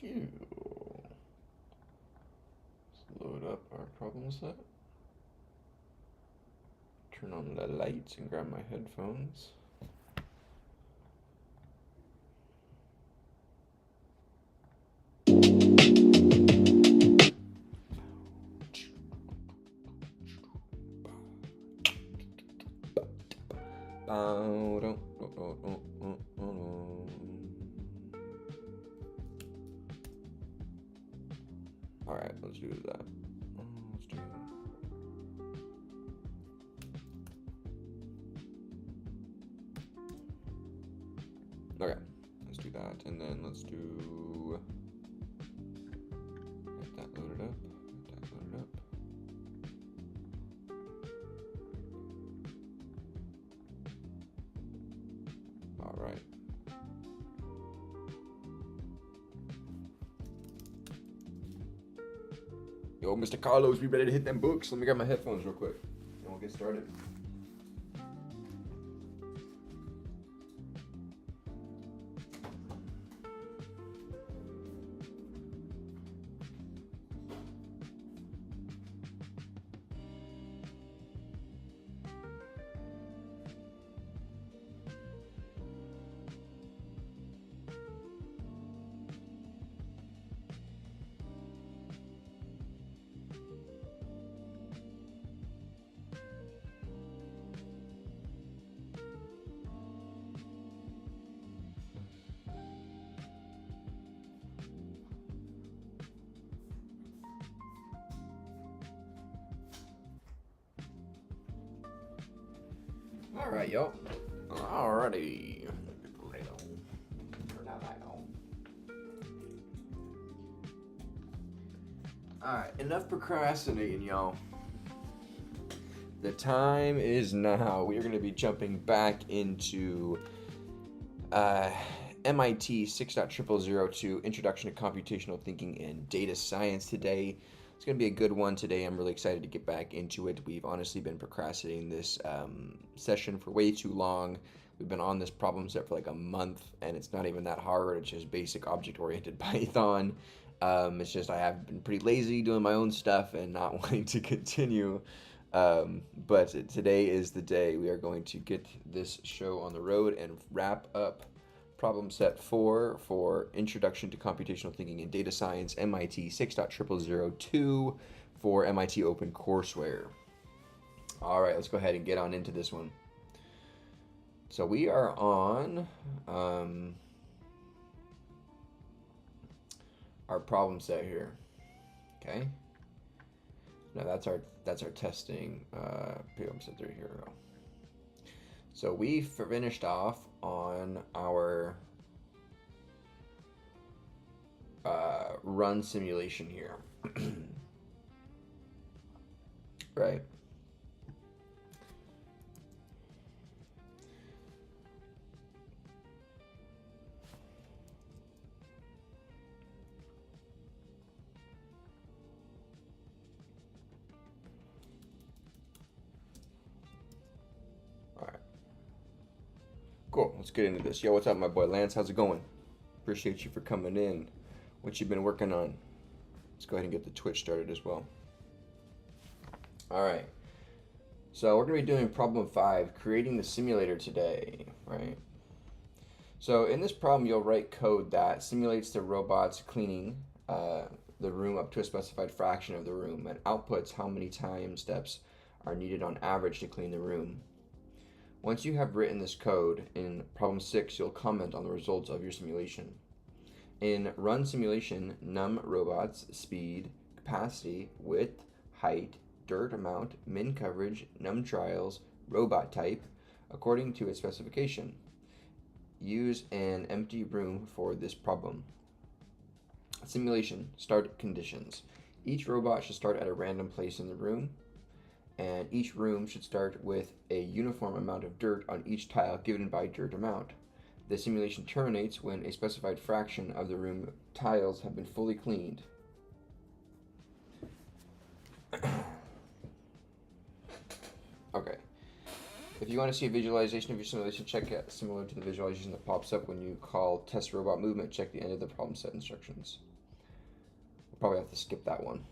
Phew. Let's load up our problem set. Turn on the lights and grab my headphones. Alright, let's do that. Let's do Okay, let's do that, and then let's do get that loaded up. Get that loaded up. All right. Yo, Mr. Carlos, we ready to hit them books? Let me grab my headphones real quick, and we'll get started. All right, yo. Alrighty. Turn that light on. Alright, enough procrastinating, y'all. The time is now. We are going to be jumping back into MIT 6.002 Introduction to Computational Thinking and Data Science today. It's going to be a good one today. I'm really excited to get back into it. We've honestly been procrastinating this session for way too long. We've been on this problem set for like a month, and it's not even that hard. It's just basic object-oriented Python. It's just I have been pretty lazy doing my own stuff and not wanting to continue. But today is the day. We are going to get this show on the road and wrap up problem set 4 for Introduction to Computational Thinking and Data Science, MIT 6.002 for MIT Open Courseware. All right, let's go ahead and get on into this one. So we are on our problem set here. Okay. Now that's our testing problem set 3 here. So we finished off on our run simulation here, right? Cool, let's get into this. Yo, what's up, my boy Lance? How's it going? Appreciate you for coming in. What you been working on? Let's go ahead and get the Twitch started as well. All right. So we're going to be doing problem 5, creating the simulator today, right? So in this problem, you'll write code that simulates the robots cleaning the room up to a specified fraction of the room and outputs how many time steps are needed on average to clean the room. Once you have written this code, in problem 6, you'll comment on the results of your simulation. In run simulation, num robots, speed, capacity, width, height, dirt amount, min coverage, num trials, robot type, according to its specification. Use an empty room for this problem. Simulation, start conditions. Each robot should start at a random place in the room, and each room should start with a uniform amount of dirt on each tile given by dirt amount. The simulation terminates when a specified fraction of the room tiles have been fully cleaned. Okay. If you want to see a visualization of your simulation, check it similar to the visualization that pops up when you call test robot movement. Check the end of the problem set instructions. We'll probably have to skip that one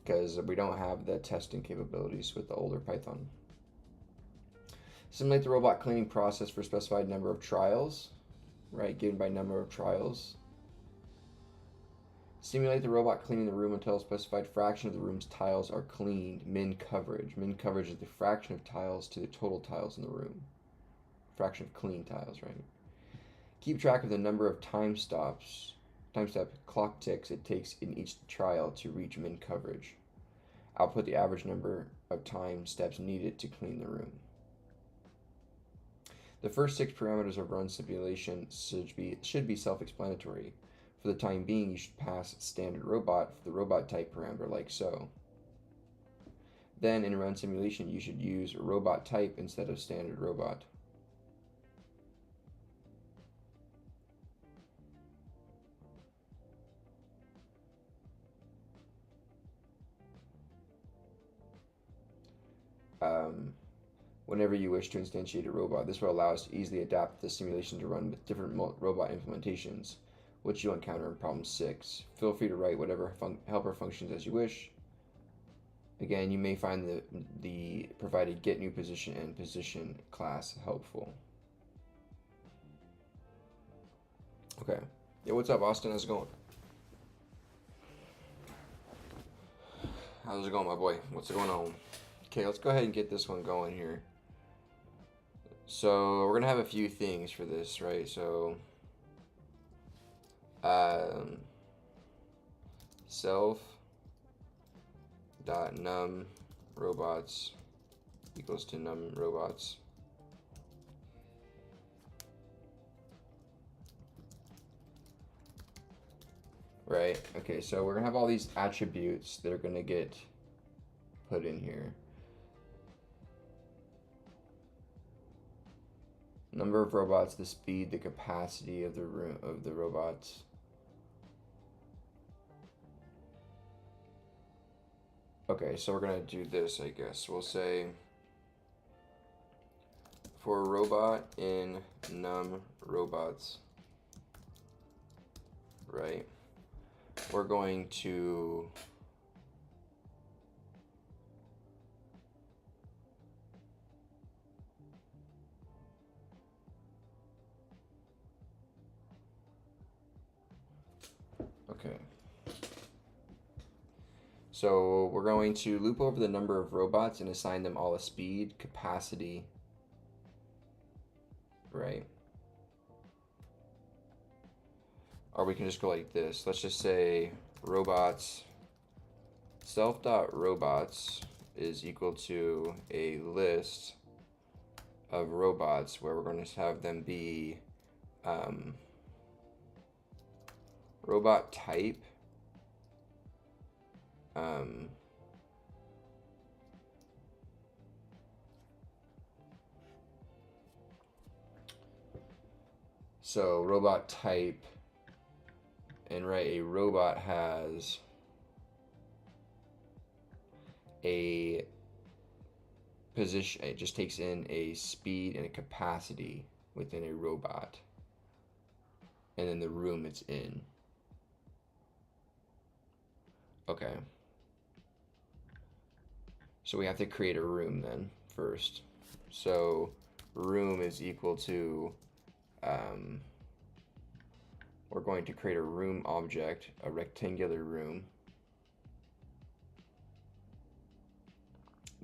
because we don't have the testing capabilities with the older Python. Simulate the robot cleaning process for a specified number of trials, right? Given by number of trials. Simulate the robot cleaning the room until a specified fraction of the room's tiles are cleaned. Min coverage. Min coverage is the fraction of tiles to the total tiles in the room. Fraction of clean tiles, right? Keep track of the number of time step clock ticks it takes in each trial to reach min coverage. Output the average number of time steps needed to clean the room. The first 6 parameters of run simulation should be self-explanatory. For the time being, you should pass standard robot for the robot type parameter like so. Then in run simulation, you should use robot type instead of standard robot. Whenever you wish to instantiate a robot, this will allow us to easily adapt the simulation to run with different robot implementations, which you'll encounter in problem 6. Feel free to write whatever helper functions as you wish. Again, you may find the provided get new position and position class helpful. Okay. Yeah, what's up, Austin? How's it going? How's it going, my boy? What's going on? Okay, let's go ahead and get this one going here. So we're gonna have a few things for this, right? So self dot num robots equals to num robots. Right, okay, so we're gonna have all these attributes that are gonna get put in here. Number of robots, the speed, the capacity of the room of the robots. Okay, so we're gonna do this, I guess. We'll say for a robot in num robots, right? We're going to okay. So we're going to loop over the number of robots and assign them all a speed, capacity, right? Or we can just go like this. Let's just say robots, self.robots is equal to a list of robots where we're going to have them be robot type, so robot type, and right, a robot has a position, it just takes in a speed and a capacity within a robot, and then the room it's in. Okay. So we have to create a room then first. So room is equal to, we're going to create a room object, a rectangular room,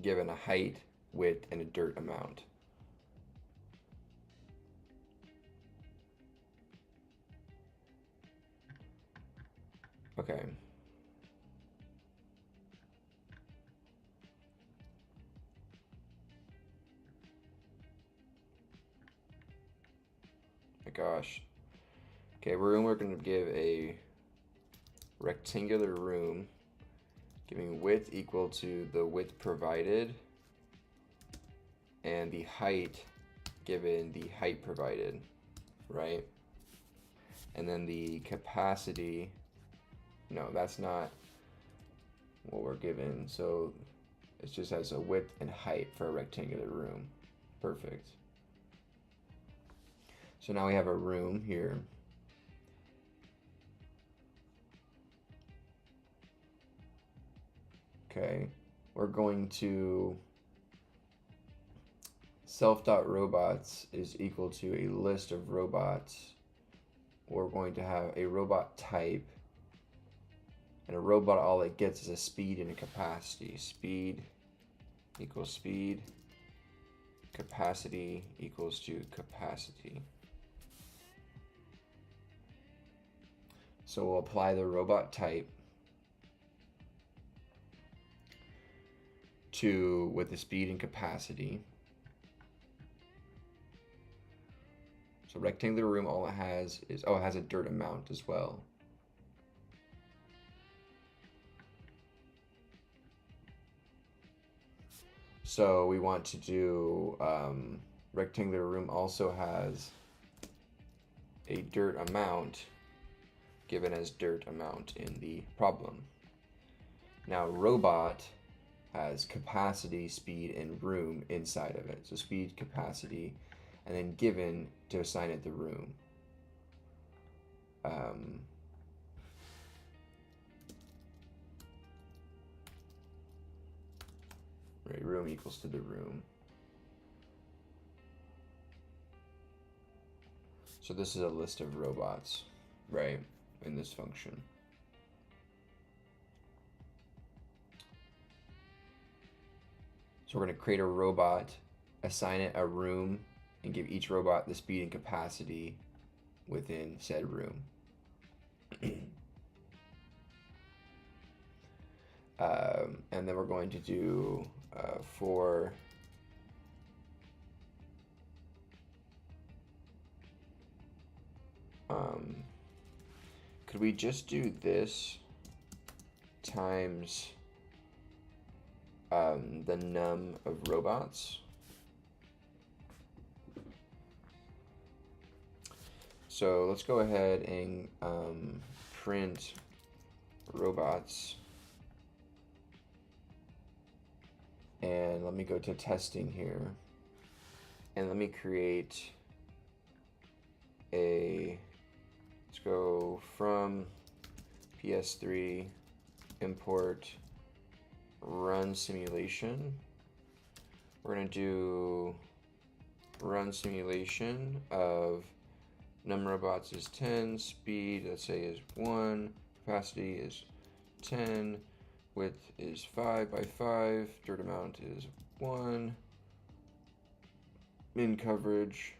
given a height, width, and a dirt amount. Okay. My gosh. Okay, room, we're going to give a rectangular room, giving width equal to the width provided, and the height given the height provided, right? And then the capacity, no, that's not what we're given. So it just has a width and height for a rectangular room. Perfect. So now we have a room here. Okay, we're going to self.robots is equal to a list of robots. We're going to have a robot type, and a robot, all it gets is a speed and a capacity. Speed equals speed, capacity equals to capacity. So we'll apply the robot type to with the speed and capacity. So rectangular room, all it has is, oh, it has a dirt amount as well. So we want to do rectangular room also has a dirt amount given as dirt amount in the problem. Now robot has capacity, speed, and room inside of it. So speed, capacity, and then given to assign it the room. Right, room equals to the room. So this is a list of robots, right, in this function. So we're going to create a robot, assign it a room, and give each robot the speed and capacity within said room. And then we're going to do for could we just do this times the num of robots? So let's go ahead and print robots. And let me go to testing here. And let me create a, let's go from PS3 import run simulation. We're going to do run simulation of number of robots is 10, speed, let's say, is 1, capacity is 10, width is 5 by 5, dirt amount is 1, min coverage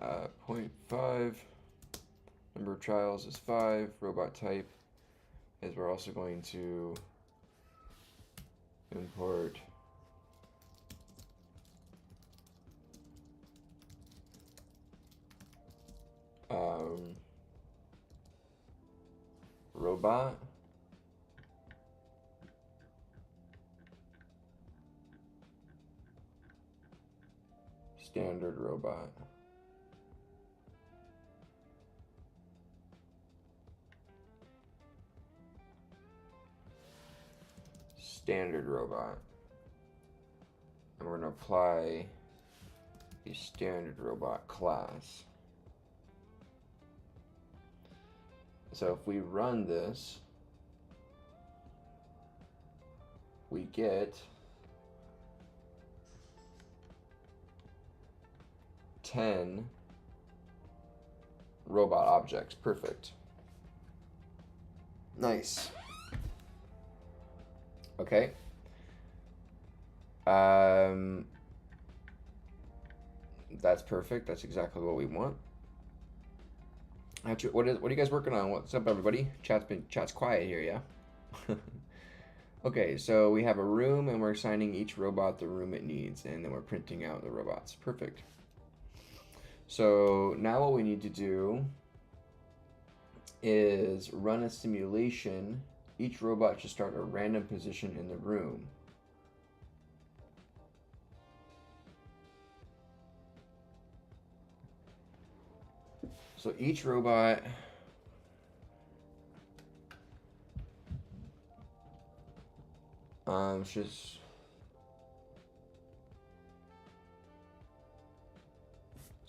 0.5, number of trials is 5, robot type is, we're also going to import robot standard robot. Standard robot. And we're going to apply the standard robot class. So if we run this, we get 10 robot objects. Perfect. Nice. Okay. That's perfect. That's exactly what we want. What are you guys working on? What's up, everybody? Chat's quiet here, yeah. Okay, so we have a room, and we're assigning each robot the room it needs, and then we're printing out the robots. Perfect. So now what we need to do is run a simulation. Each robot should start a random position in the room. So each robot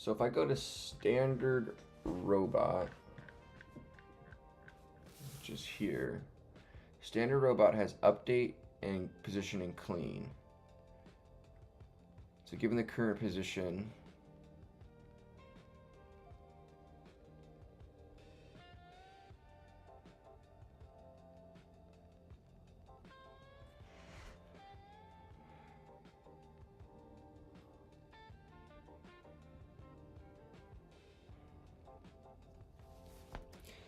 So if I go to standard robot, which is here, standard robot has update and position and clean. So given the current position,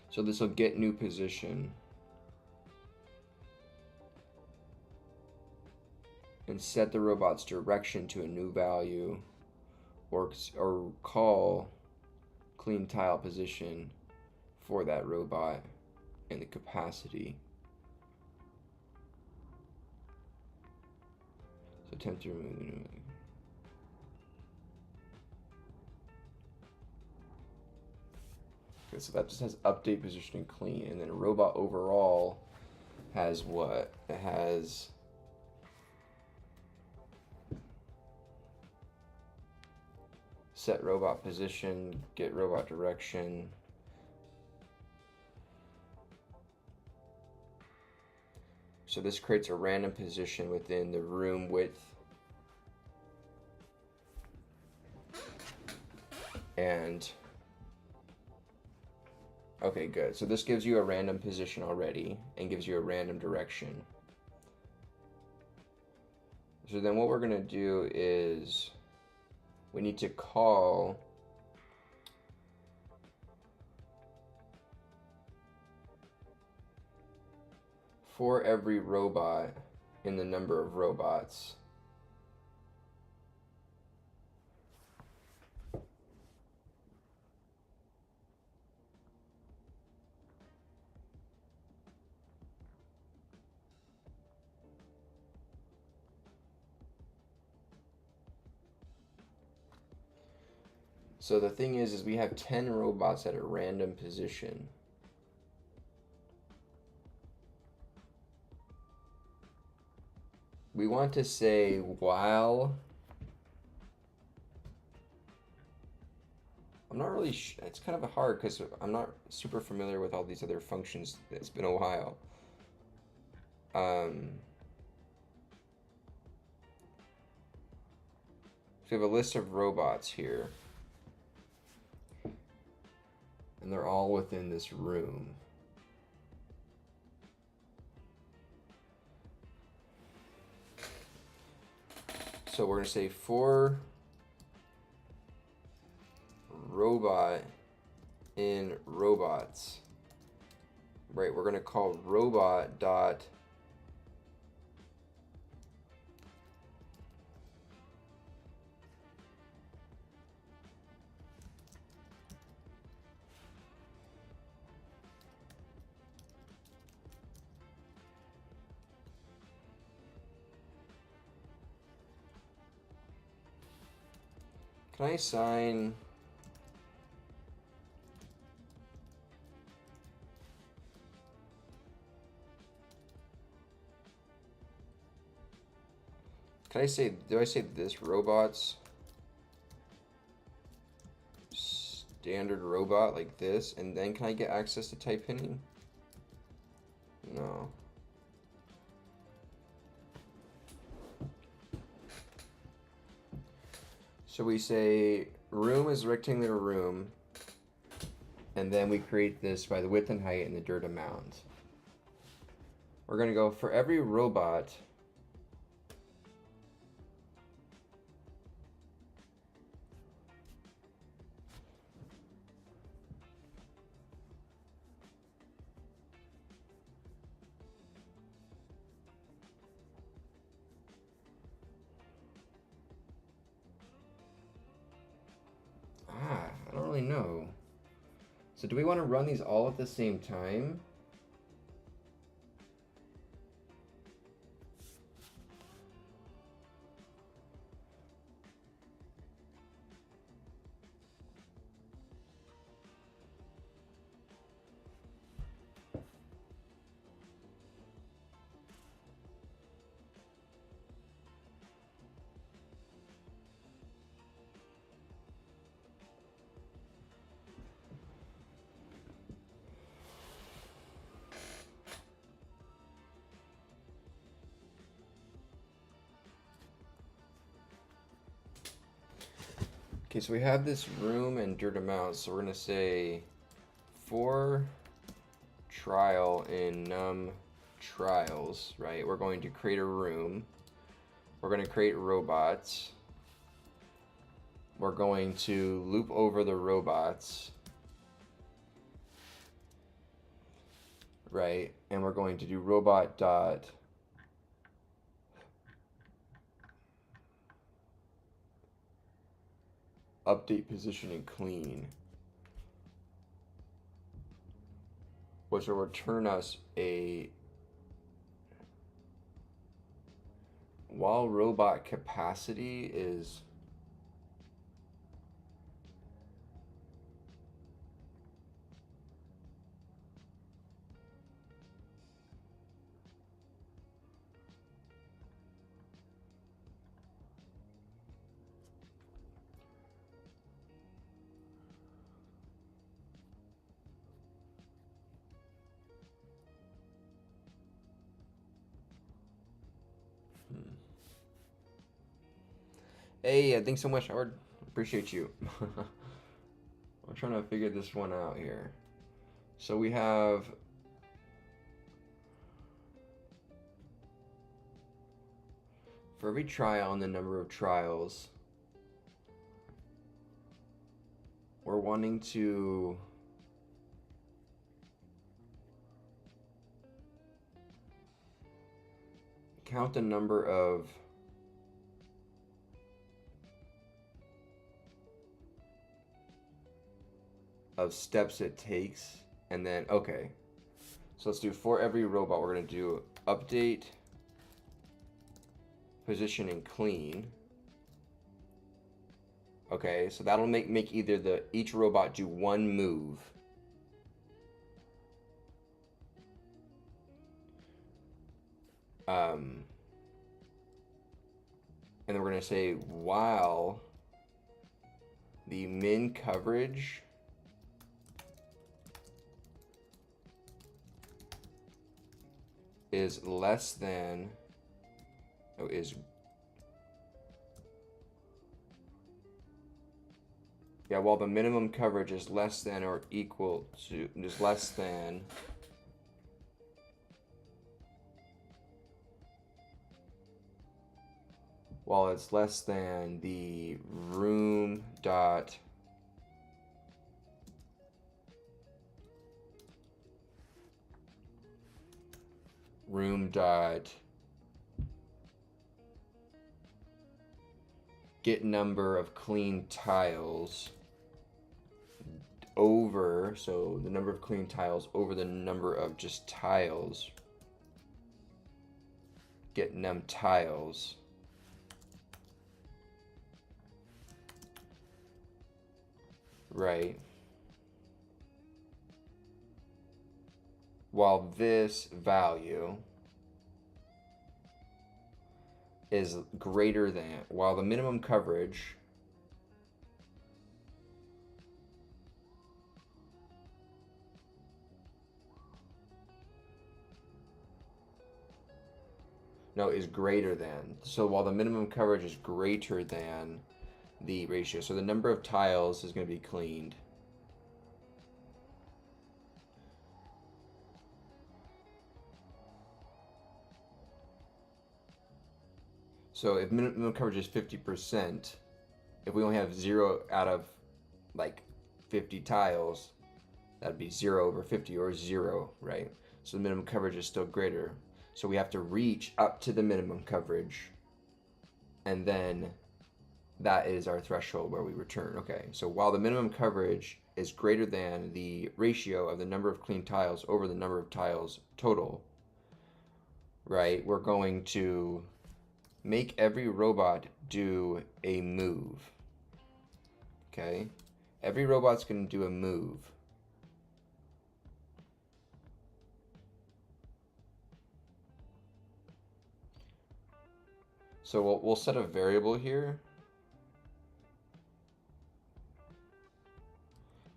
so this will get new position and set the robot's direction to a new value, or call clean tile position for that robot and the capacity. So attempt to remove the new. Okay, so that just has update, position, and clean, and then robot overall has what? It has set robot position, get robot direction. So this creates a random position within the room width and okay, good. So this gives you a random position already and gives you a random direction. So then what we're gonna do is we need to call for every robot in the number of robots. So the thing is we have 10 robots at a random position. We want to say while, I'm not really, it's kind of hard because I'm not super familiar with all these other functions. It's been a while. So we have a list of robots here. And they're all within this room. So we're going to say for robot in robots. Right, we're going to call robot dot can I assign do I say this robots standard robot like this, and then can I get access to type hinting? No. So we say room is rectangular room, and then we create this by the width and height and the dirt amount. We're going to go for every robot. I don't really know. So do we want to run these all at the same time? Okay, so we have this room and dirt amount, so we're going to say for trial in num trials, right? We're going to create a room. We're going to create robots. We're going to loop over the robots, right? And we're going to do robot dot update position and clean, which will return us a while robot capacity is Hey, thanks so much, Howard. Appreciate you. I'm trying to figure this one out here. So we have for every trial and the number of trials, we're wanting to count the number of steps it takes, and then okay, so let's do for every robot we're going to do update position and clean. Okay, so that'll make either each robot do one move, and then we're going to say while the min coverage is less than, while the minimum coverage is less than or equal to, is less than while it's less than the room dot get number of clean tiles over, so the number of clean tiles over the number of just tiles, get num tiles, right? While this value is greater than, while the minimum coverage is greater than. So while the minimum coverage is greater than the ratio, so the number of tiles is going to be cleaned. So if minimum coverage is 50%, if we only have 0 out of like 50 tiles, that'd be 0 over 50 or 0, right? So the minimum coverage is still greater. So we have to reach up to the minimum coverage, and then that is our threshold where we return. Okay, so while the minimum coverage is greater than the ratio of the number of clean tiles over the number of tiles total, right, we're going to make every robot do a move. Okay, every robot's going to do a move. So we'll set a variable here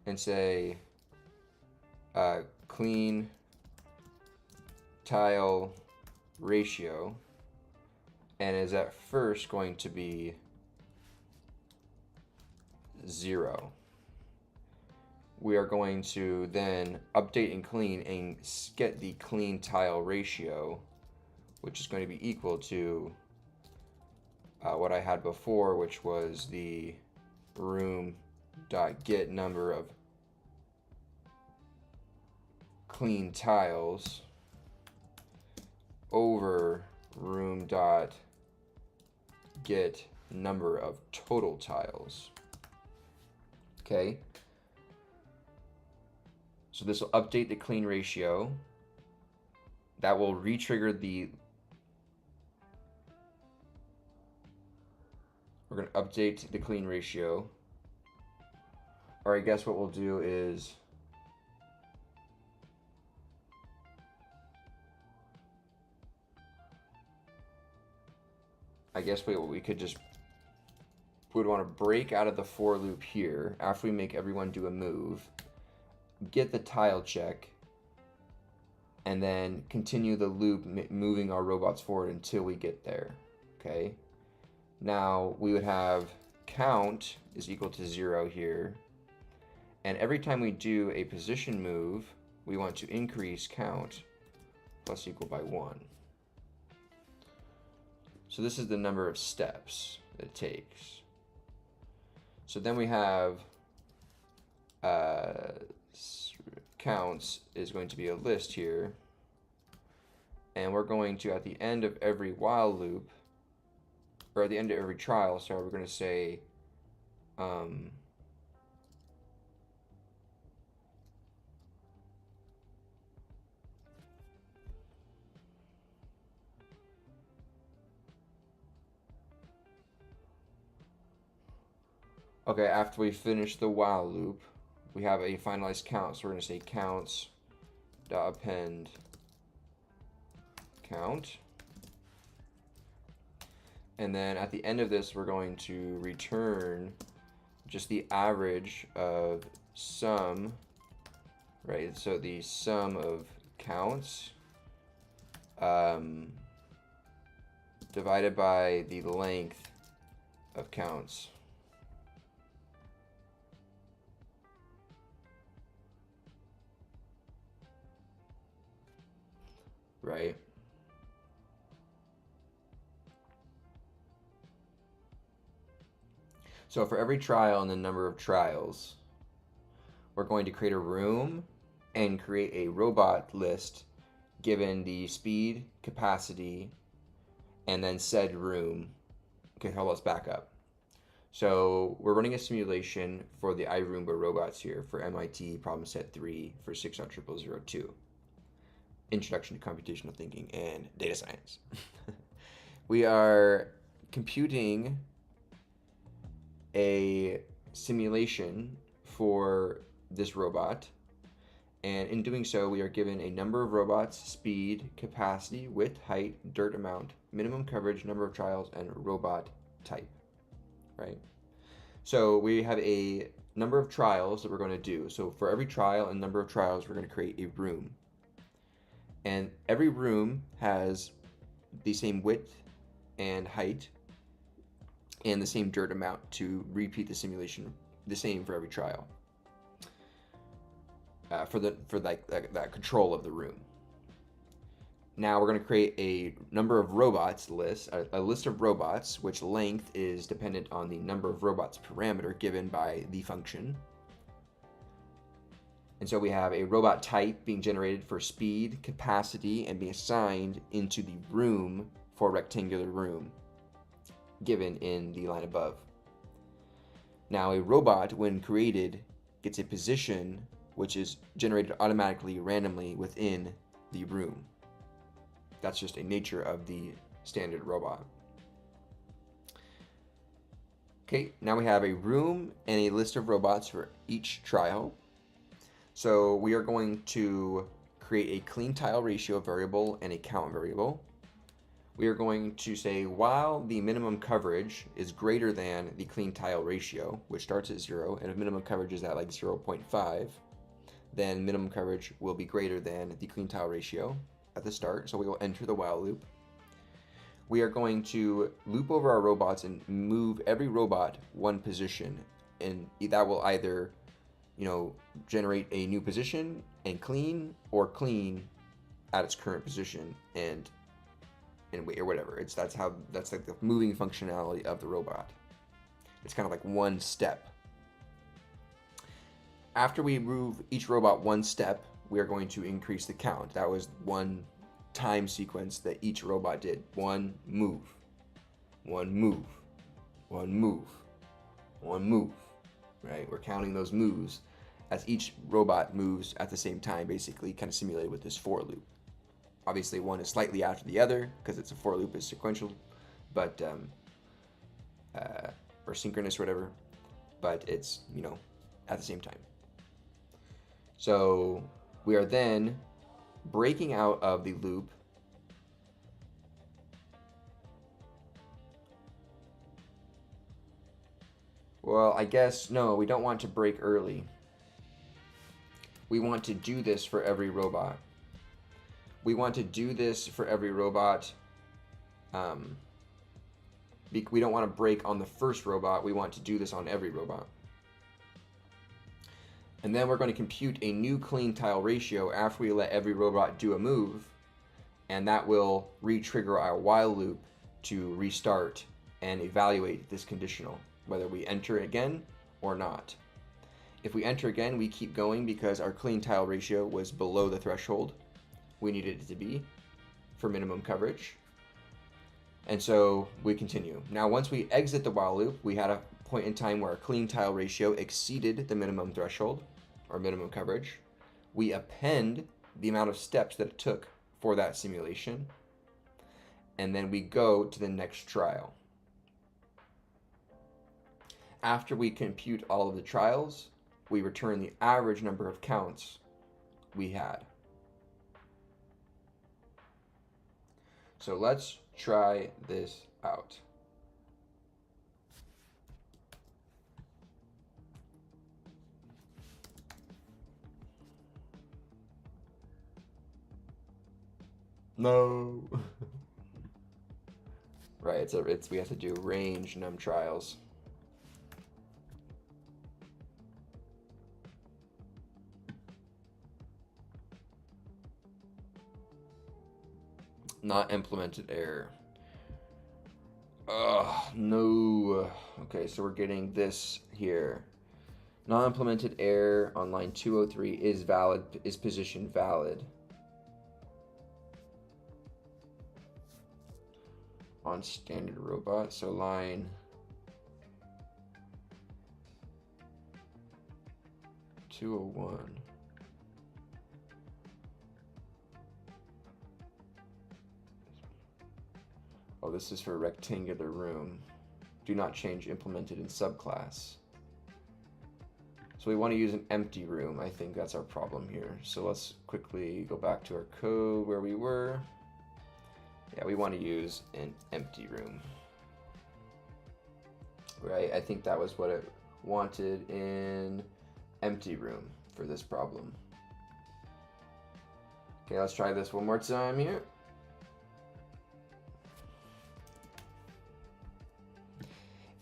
and say clean tile ratio, and is at first going to be 0. We are going to then update and clean and get the clean tile ratio, which is going to be equal to what I had before, which was the room.get number of clean tiles over room.get number of total tiles. Okay. So this will update the clean ratio. That will re-trigger the... We're going to update the clean ratio. Or I guess what we'll do is... I guess we could just... We would want to break out of the for loop here after we make everyone do a move. Get the tile check, and then continue the loop moving our robots forward until we get there. Okay. Now we would have count is equal to 0 here, and every time we do a position move, we want to increase count plus equal by 1. So this is the number of steps that it takes. So then we have counts is going to be a list here, and we're going to, at the end of every while loop, or at the end of every trial, sorry, we're going to say okay, after we finish the while loop, we have a finalized count, so we're going to say counts.append count. And then at the end of this, we're going to return just the average of sum, right? So the sum of counts divided by the length of counts. Right? So for every trial and the number of trials, we're going to create a room and create a robot list given the speed, capacity, and then said room. Okay, hold on, let's back up. So we're running a simulation for the iRoomba robots here for MIT problem set 3 for 60002. Introduction to Computational Thinking and Data Science. We are computing a simulation for this robot, and in doing so we are given a number of robots, speed, capacity, width, height, dirt amount, minimum coverage, number of trials, and robot type, right? So we have a number of trials that we're going to do. So for every trial and number of trials, we're going to create a room. And every room has the same width and height and the same dirt amount to repeat the simulation the same for every trial. For that control of the room. Now we're going to create a number of robots list, a list of robots, which length is dependent on the number of robots parameter given by the function. And so we have a robot type being generated for speed, capacity, and being assigned into the room for rectangular room, given in the line above. Now a robot, when created, gets a position which is generated automatically randomly within the room. That's just a nature of the standard robot. Okay, now we have a room and a list of robots for each trial. So we are going to create a clean tile ratio variable and a count variable. We are going to say while the minimum coverage is greater than the clean tile ratio, which starts at 0, and if minimum coverage is at like 0.5, then minimum coverage will be greater than the clean tile ratio at the start. So we will enter the while loop. We are going to loop over our robots and move every robot one position and that will either, you know, generate a new position and clean, or clean at its current position and wait, or whatever. That's like the moving functionality of the robot. It's kind of like one step. After we move each robot one step, we are going to increase the count. That was one time sequence that each robot did. One move, one move, one move, one move, right? We're counting those moves as each robot moves at the same time, basically kind of simulated with this for loop. Obviously, one is slightly after the other because it's a for loop is sequential, but or synchronous or whatever, but it's, you know, at the same time. So we are then breaking out of the loop. Well, I guess, no, we don't want to break early. We want to do this for every robot. We want to do this for every robot. We don't want to break on the first robot. We want to do this on every robot. And then we're going to compute a new clean tile ratio after we let every robot do a move. And that will re-trigger our while loop to restart and evaluate this conditional, whether we enter again or not. If we enter again, we keep going because our clean tile ratio was below the threshold we needed it to be for minimum coverage. And so we continue. Now, once we exit the while loop, we had a point in time where our clean tile ratio exceeded the minimum threshold or minimum coverage. We append the amount of steps that it took for that simulation, and then we go to the next trial. After we compute all of the trials, we return the average number of counts we had. So let's try this out. No. Right, we have to do range num trials. Not implemented error. Ugh, no. Okay, so we're getting this here. Not implemented error on line 203 is valid, is position valid. On standard robot, so line 201. Oh, this is for a rectangular room. Do not change implemented in subclass. So we want to use an empty room. I think that's our problem here. So let's quickly go back to our code where we were. Yeah, we want to use an empty room. Right, I think that was what it wanted in empty room for this problem. Okay, let's try this one more time here.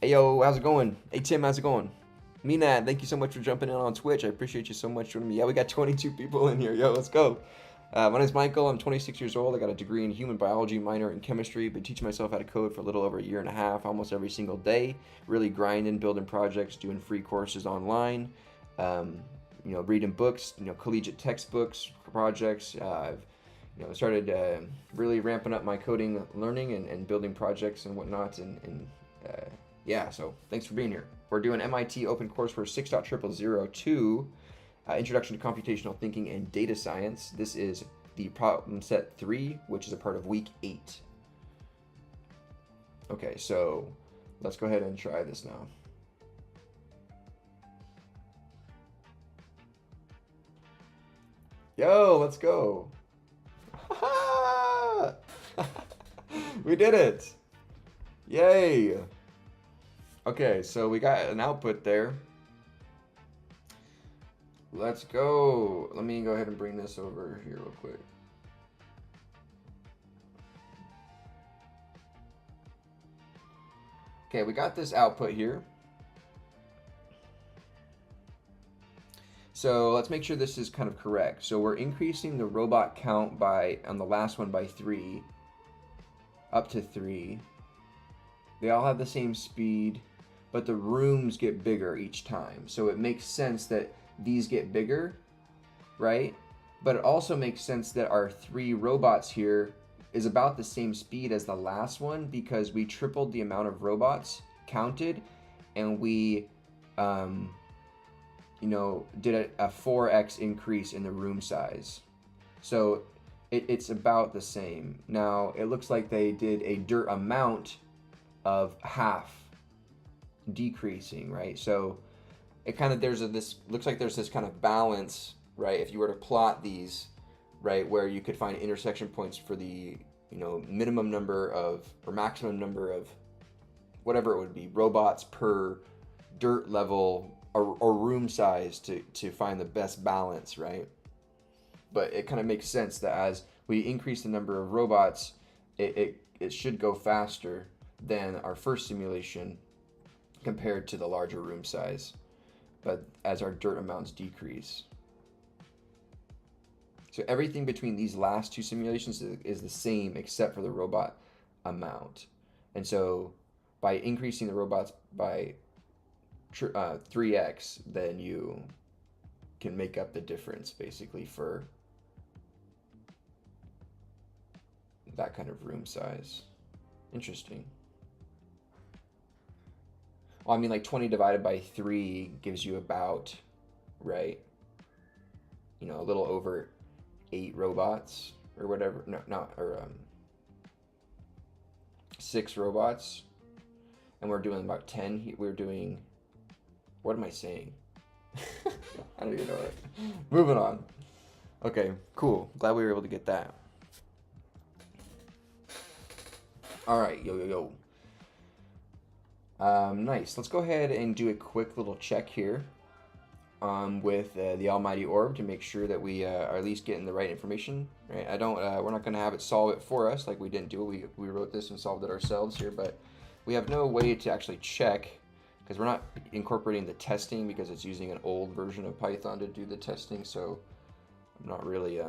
Hey yo, how's it going? Hey Tim, how's it going? Mina, thank you so much for jumping in on Twitch. I appreciate you so much joining me. Yeah, we got 22 people in here. Yo, let's go. My name is Michael. I'm 26 years old. I got a degree in human biology, minor in chemistry. Been teaching myself how to code for a little over a year and a half, almost every single day. Really grinding, building projects, doing free courses online. You know, reading books, you know, collegiate textbooks, projects. I've, you know, started really ramping up my coding learning and building projects and whatnot. Yeah, so thanks for being here. We're doing MIT Open Courseware 6.00002. Introduction to Computational Thinking and Data Science. This is the problem set 3, which is a part of week 8. Okay, so let's go ahead and try this now. Yo, let's go. We did it. Yay. Okay, so we got an output there. Let's go. Let me go ahead and bring this over here real quick. Okay, we got this output here. So let's make sure this is kind of correct. So we're increasing the robot count by, on the last one, by 3, up to 3. They all have the same speed, but the rooms get bigger each time. So it makes sense that these get bigger, right? But it also makes sense that our 3 robots here is about the same speed as the last one, because we tripled the amount of robots counted, and we did a 4x increase in the room size. So it's about the same. Now, it looks like they did a dirt amount of half decreasing, right? So it kind of, looks like there's this kind of balance, right? If you were to plot these, right, where you could find intersection points for the, minimum number of, or maximum number of, whatever it would be, robots per dirt level or room size to find the best balance, right? But it kind of makes sense that as we increase the number of robots, it should go faster than our first simulation compared to the larger room size, but as our dirt amounts decrease. So everything between these last 2 simulations is the same except for the robot amount. And so by increasing the robots by 3x, then you can make up the difference basically for that kind of room size. Interesting. Well, I mean, like 20 divided by 3 gives you about, right, a little over 8 robots or whatever. No, not, or 6 robots. And we're doing about 10. We're doing, what am I saying? I don't even know it. Moving on. Okay, cool. Glad we were able to get that. All right, yo. Nice. Let's go ahead and do a quick little check here with the almighty orb to make sure that we are at least getting the right information. Right? We're not going to have it solve it for us like we didn't do it. We wrote this and solved it ourselves here, but we have no way to actually check because we're not incorporating the testing because it's using an old version of Python to do the testing. So I'm not really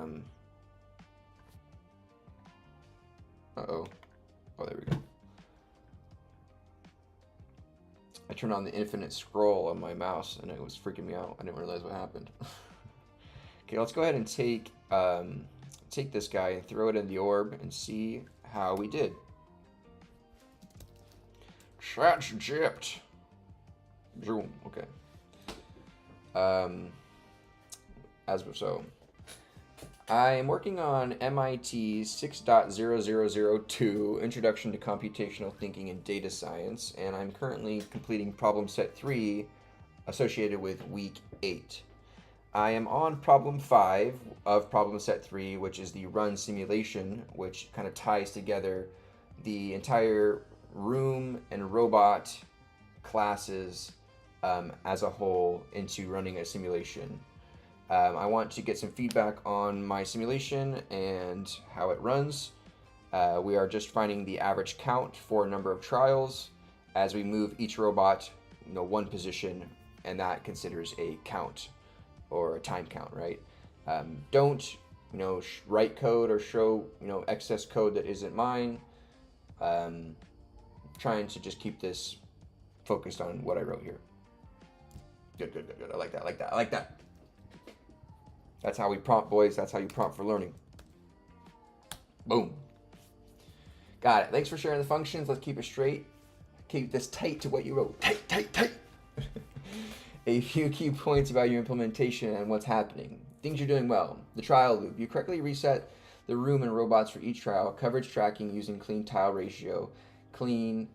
Oh, there we go. I turned on the infinite scroll on my mouse and it was freaking me out. I didn't realize what happened. Okay, let's go ahead and take this guy and throw it in the orb and see how we did. Chat's gypped. Zoom. Okay. I am working on MIT 6.0002, Introduction to Computational Thinking in Data Science, and I'm currently completing problem set 3 associated with week 8. I am on problem 5 of problem set 3, which is the run simulation, which kind of ties together the entire room and robot classes as a whole into running a simulation. I want to get some feedback on my simulation and how it runs. We are just finding the average count for a number of trials as we move each robot, one position, and that considers a count or a time count, right? Don't, write code or show, excess code that isn't mine. Trying to just keep this focused on what I wrote here. Good. I like that. That's how we prompt, boys. That's how you prompt for learning. Boom. Got it. Thanks for sharing the functions. Let's keep it straight. Keep this tight to what you wrote. Tight. A few key points about your implementation and what's happening. Things you're doing well. The trial loop. You correctly reset the room and robots for each trial. Coverage tracking using clean tile ratio. Cleaned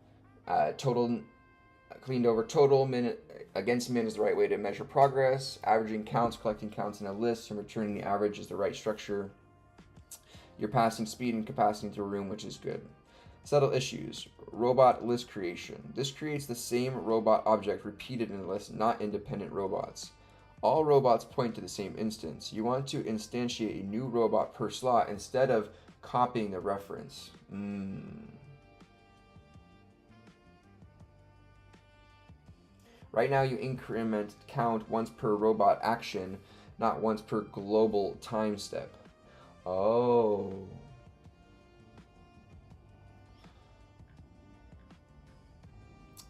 over total minute against min is the right way to measure progress. Averaging counts, collecting counts in a list, and returning the average is the right structure. You're passing speed and capacity into a room, which is good. Subtle issues. Robot list creation. This creates the same robot object repeated in the list, not independent robots. All robots point to the same instance. You want to instantiate a new robot per slot instead of copying the reference. Right now you increment count once per robot action, not once per global time step. Oh.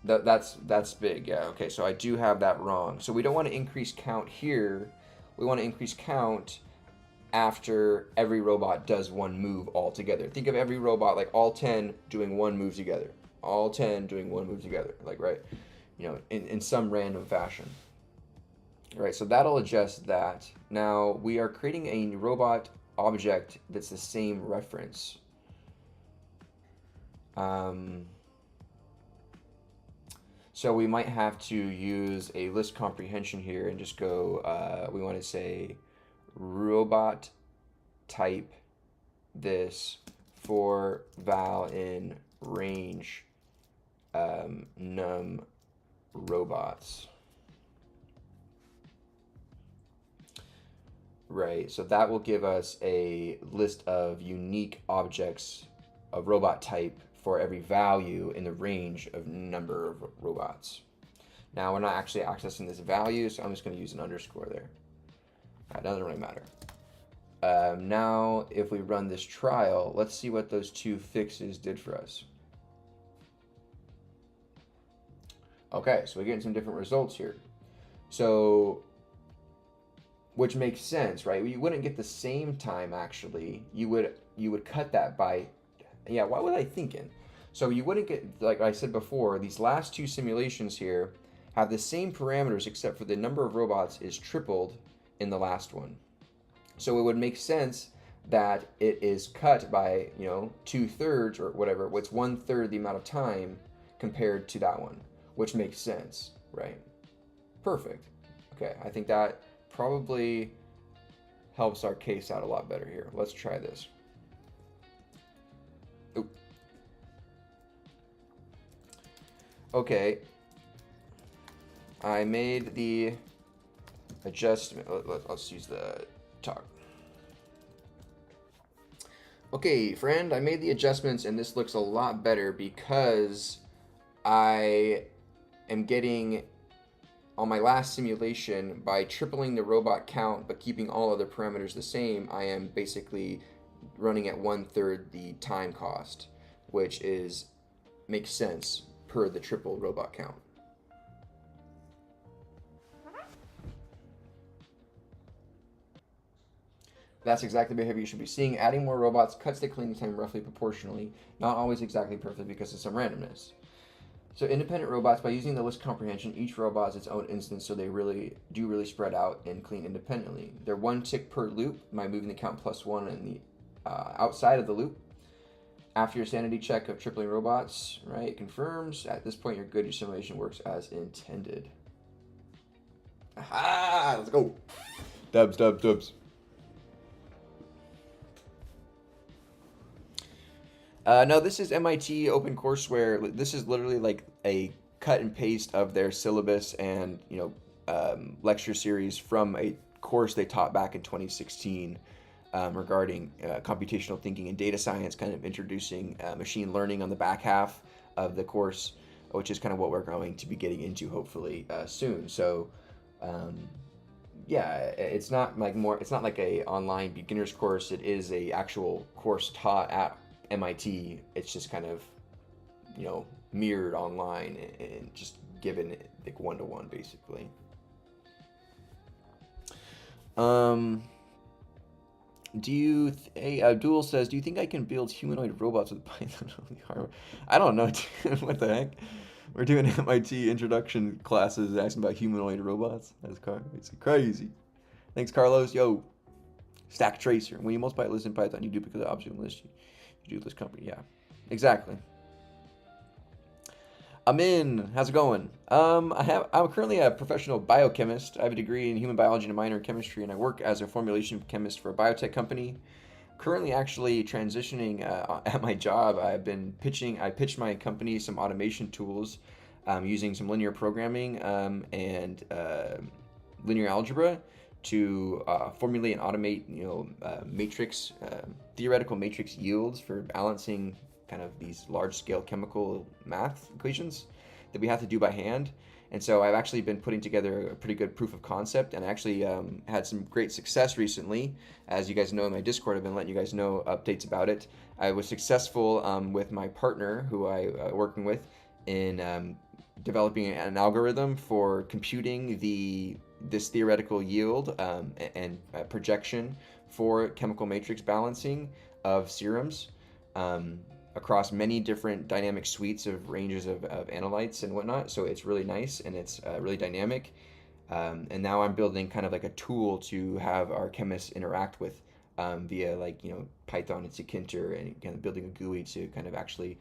That's big, yeah. Okay, so I do have that wrong. So we don't want to increase count here. We want to increase count after every robot does one move altogether. Think of every robot like all 10 doing one move together. All 10 doing one move together. Like, right? You know, in some random fashion. All right, so that'll adjust that. Now we are creating a robot object that's the same reference. So we might have to use a list comprehension here and just go, we want to say robot type this for val in range num robots. Right, so that will give us a list of unique objects of robot type for every value in the range of number of robots. Now we're not actually accessing this value, so I'm just going to use an underscore there. That doesn't really matter. Now if we run this trial, let's see what those two fixes did for us. Okay, so we're getting some different results here. So, which makes sense, right? You wouldn't get the same time actually. You would cut that by, yeah, what was I thinking? So you wouldn't get, like I said before, these last two simulations here have the same parameters except for the number of robots is tripled in the last one. So it would make sense that it is cut by, you know, 2/3 or whatever, what's 1/3 the amount of time compared to that one, which makes sense, right? Perfect. Okay, I think that probably helps our case out a lot better here. Let's try this. Oop. Okay, I made the adjustment. Let's use the talk. Okay, friend, I made the adjustments and this looks a lot better because I am getting, on my last simulation, by tripling the robot count but keeping all other parameters the same, I am basically running at 1/3 the time cost, which makes sense per the triple robot count. That's exactly the behavior you should be seeing. Adding more robots cuts the cleaning time roughly proportionally, not always exactly perfect because of some randomness. So independent robots, by using the list comprehension, each robot is its own instance, so they really spread out and clean independently. They're one tick per loop by moving the count +1 in the outside of the loop. After your sanity check of tripling robots, right, it confirms. At this point, you're good. Your simulation works as intended. Aha! Let's go. Dubs, dubs, dubs. No, this is MIT OpenCourseWare. This is literally like a cut and paste of their syllabus and, you know, lecture series from a course they taught back in 2016 regarding computational thinking and data science, kind of introducing machine learning on the back half of the course, which is kind of what we're going to be getting into hopefully soon. So, yeah, it's not like a online beginner's course. It is a actual course taught at MIT. It's just kind of, you know, mirrored online and just given like 1-to-1 basically. Abdul says, do you think I can build humanoid robots with Python only hardware? I don't know, dude. What the heck? We're doing MIT introduction classes asking about humanoid robots. That's crazy. Thanks, Carlos. Yo, stack tracer. When you multiply lists in Python, you duplicate the object list. You do list company. Yeah, exactly. Amin, how's it going? I'm currently a professional biochemist. I have a degree in human biology and a minor in chemistry, and I work as a formulation chemist for a biotech company. Currently, actually transitioning at my job. I pitched my company some automation tools using some linear programming and linear algebra to formulate and automate, you know, theoretical matrix yields for balancing kind of these large-scale chemical math equations that we have to do by hand. And so I've actually been putting together a pretty good proof of concept, and I actually had some great success recently. As you guys know in my Discord, I've been letting you guys know updates about it. I was successful with my partner, who I working with, in developing an algorithm for computing this theoretical yield and projection for chemical matrix balancing of serums across many different dynamic suites of ranges of analytes and whatnot. So it's really nice, and it's really dynamic. And now I'm building kind of like a tool to have our chemists interact with via Python and Tkinter, and kind of building a GUI to kind of actually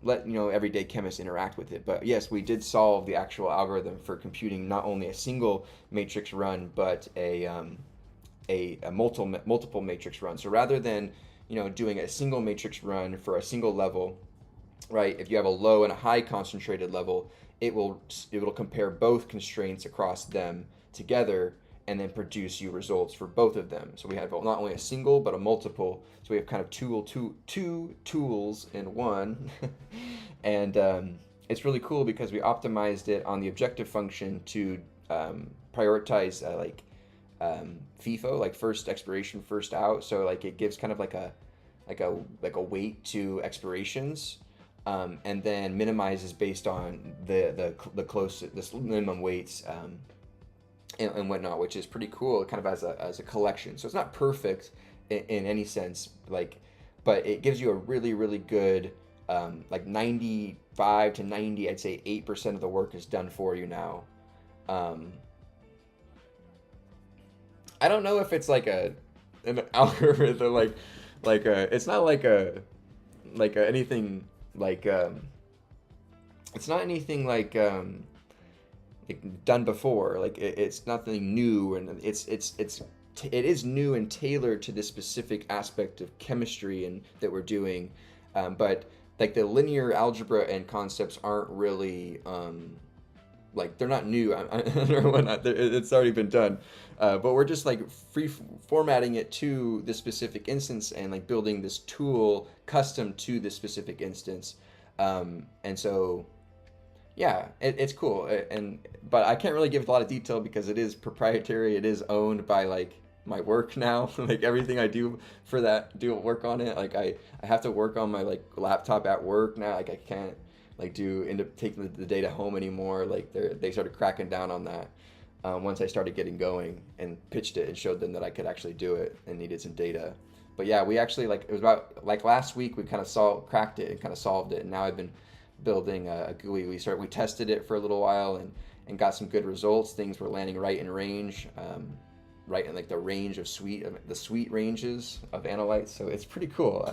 let everyday chemists interact with it. But yes, we did solve the actual algorithm for computing not only a single matrix run, but a multiple matrix run. So rather than doing a single matrix run for a single level, right? If you have a low and a high concentrated level, it will compare both constraints across them together and then produce you results for both of them. So we have not only a single but a multiple. So we have kind of two tools in one, and it's really cool because we optimized it on the objective function to prioritize FIFO, like first expiration, first out. So like it gives kind of like a weight to expirations, and then minimizes based on the minimum weights and whatnot, which is pretty cool, kind of as a collection. So it's not perfect in any sense, but it gives you a really, really good 95 to 90, I'd say 8% of the work is done for you now. I don't know if it's like an algorithm, it's not anything it's not anything done before. It's nothing new, and it is new and tailored to this specific aspect of chemistry and that we're doing, but like the linear algebra and concepts aren't really they're not new. It's already been done, but we're just free formatting it to this specific instance and building this tool custom to this specific instance, and so yeah, it's cool. But I can't really give a lot of detail because it is proprietary. It is owned by my work now. Everything I do for that, do work on it. I have to work on my laptop at work now. I can't end up taking the data home anymore. They started cracking down on that once I started getting going and pitched it and showed them that I could actually do it and needed some data. But yeah, we actually it was about last week we kind of cracked it and kind of solved it, and now I've been building a GUI. We tested it for a little while and got some good results. Things were landing right in range, right in the range of the suite ranges of analytes. So it's pretty cool.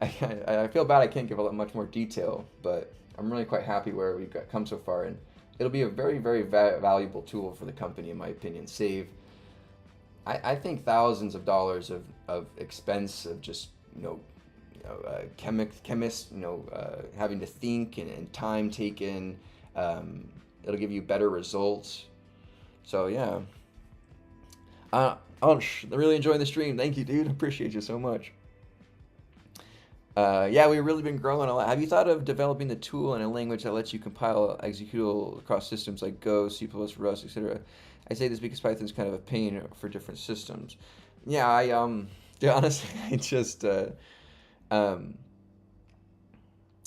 I feel bad I can't give much more detail, but I'm really quite happy where we've come so far, and it'll be a very, very valuable tool for the company, in my opinion. Save, I think, thousands of dollars of expense of just chemists having to think and time taken. It'll give you better results. So yeah. I'm really enjoying the stream. Thank you, dude. Appreciate you so much. Yeah, we've really been growing a lot. Have you thought of developing the tool in a language that lets you compile executable across systems like Go, C++, Rust, etc.? I say this because Python's kind of a pain for different systems. Yeah, honestly,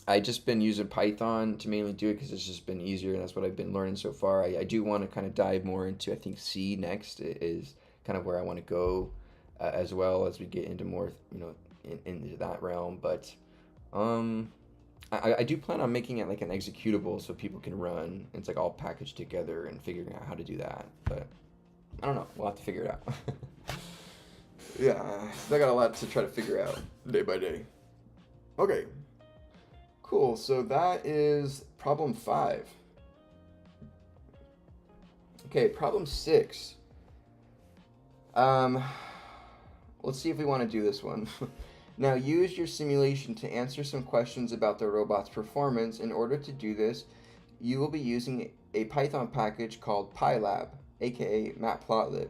I just been using Python to mainly do it because it's just been easier, and that's what I've been learning so far. I do want to kind of dive more into, I think C next is kind of where I want to go, as well as we get into more, into that realm. But I do plan on making it like an executable so people can run. It's all packaged together and figuring out how to do that. But I don't know. We'll have to figure it out. Yeah, I got a lot to try to figure out day by day. Okay. Cool. So that is problem 5. Okay, problem 6. Let's see if we want to do this one. Now, use your simulation to answer some questions about the robot's performance. In order to do this, you will be using a Python package called PyLab, aka Matplotlib.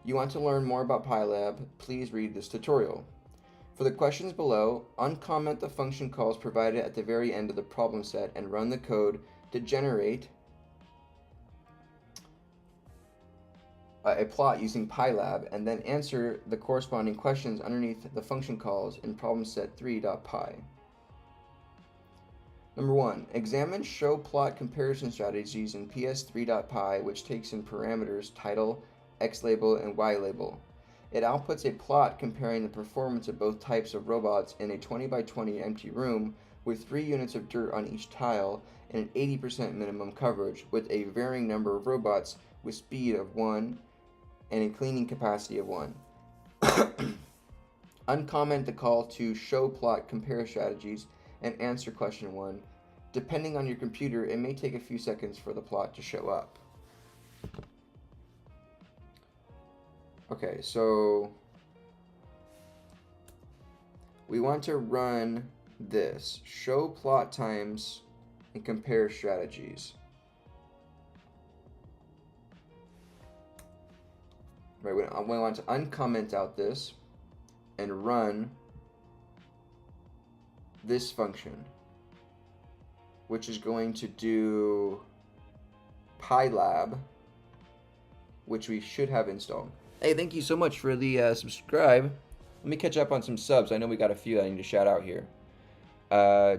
You want to learn more about PyLab, please read this tutorial. For the questions below, uncomment the function calls provided at the very end of the problem set and run the code to generate a plot using pylab, and then answer the corresponding questions underneath the function calls in problem set 3.py. Number 1. Examine show plot comparison strategies in ps3.py, which takes in parameters title, xlabel, and ylabel. It outputs a plot comparing the performance of both types of robots in a 20 by 20 empty room with 3 units of dirt on each tile and an 80% minimum coverage, with a varying number of robots with speed of 1 and a cleaning capacity of 1. Uncomment the call to show plot compare strategies and answer question 1. Depending on your computer, it may take a few seconds for the plot to show up. Okay, so we want to run this. Show plot times and compare strategies. Right, we want to uncomment out this and run this function, which is going to do pylab, which we should have installed. Hey, thank you so much for the subscribe. Let me catch up on some subs. I know we got a few I need to shout out here.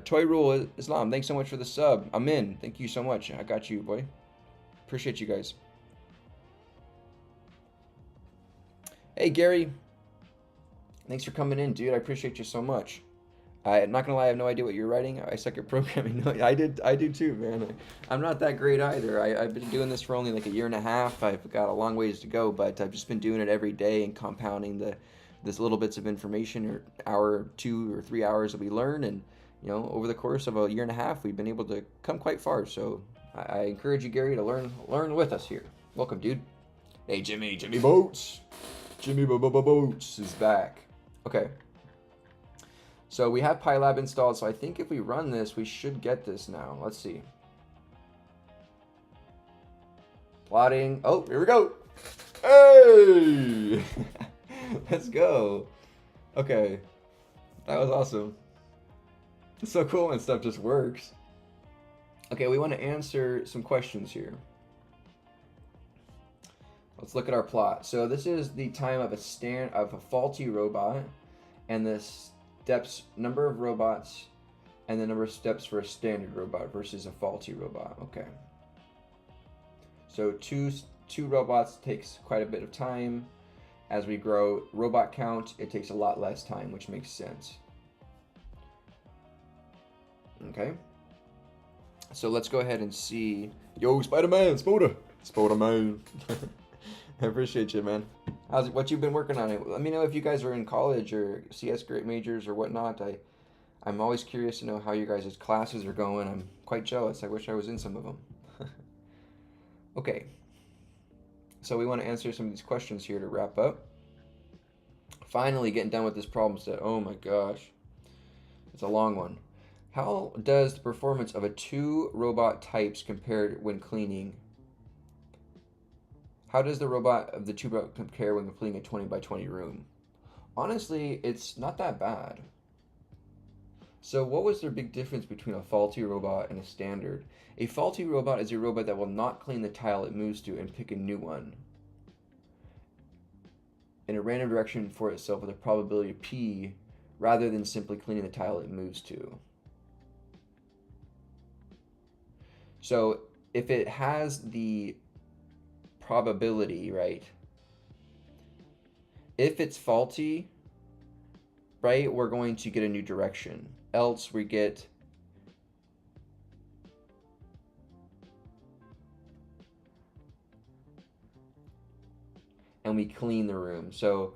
Toy Rule Islam, thanks so much for the sub. I'm in. Thank you so much. I got you, boy. Appreciate you guys. Hey, Gary. Thanks for coming in, dude. I appreciate you so much. I'm not gonna lie, I have no idea what you're writing. I suck at programming. No, I do too, man. I'm not that great either. I've been doing this for only like a year and a half. I've got a long ways to go, but I've just been doing it every day and compounding this little bits of information, or hour, 2 or 3 hours that we learn, and over the course of a year and a half, we've been able to come quite far. So I encourage you, Gary, to learn with us here. Welcome, dude. Hey, Jimmy Boats. Jimmy Boats is back. Okay. So we have pylab installed, so I think if we run this, we should get this now. Let's see. Plotting. Oh, here we go. Hey! Let's go. Okay. That was awesome. It's so cool when stuff just works. Okay, we want to answer some questions here. Let's look at our plot. So this is the time of a faulty robot, and this number of robots, and the number of steps for a standard robot versus a faulty robot. Okay. So two robots takes quite a bit of time. As we grow robot count, it takes a lot less time, which makes sense. Okay. So let's go ahead and see. Yo, Spider-Man, Spider-Man. I appreciate you, man. What you've been working on? Let me know if you guys are in college or CS grade majors or whatnot. I'm always curious to know how you guys' classes are going. I'm quite jealous. I wish I was in some of them. Okay. So we want to answer some of these questions here to wrap up. Finally getting done with this problem set. Oh my gosh. It's a long one. How does the performance of 2 robot types compared when cleaning? How does the robot of the 2 robots compare when completing a 20 by 20 room? Honestly, it's not that bad. So what was the big difference between a faulty robot and a standard? A faulty robot is a robot that will not clean the tile it moves to and pick a new one in a random direction for itself with a probability of P, rather than simply cleaning the tile it moves to. So if it has the probability, right? If it's faulty, right, we're going to get a new direction. Else we get and we clean the room. So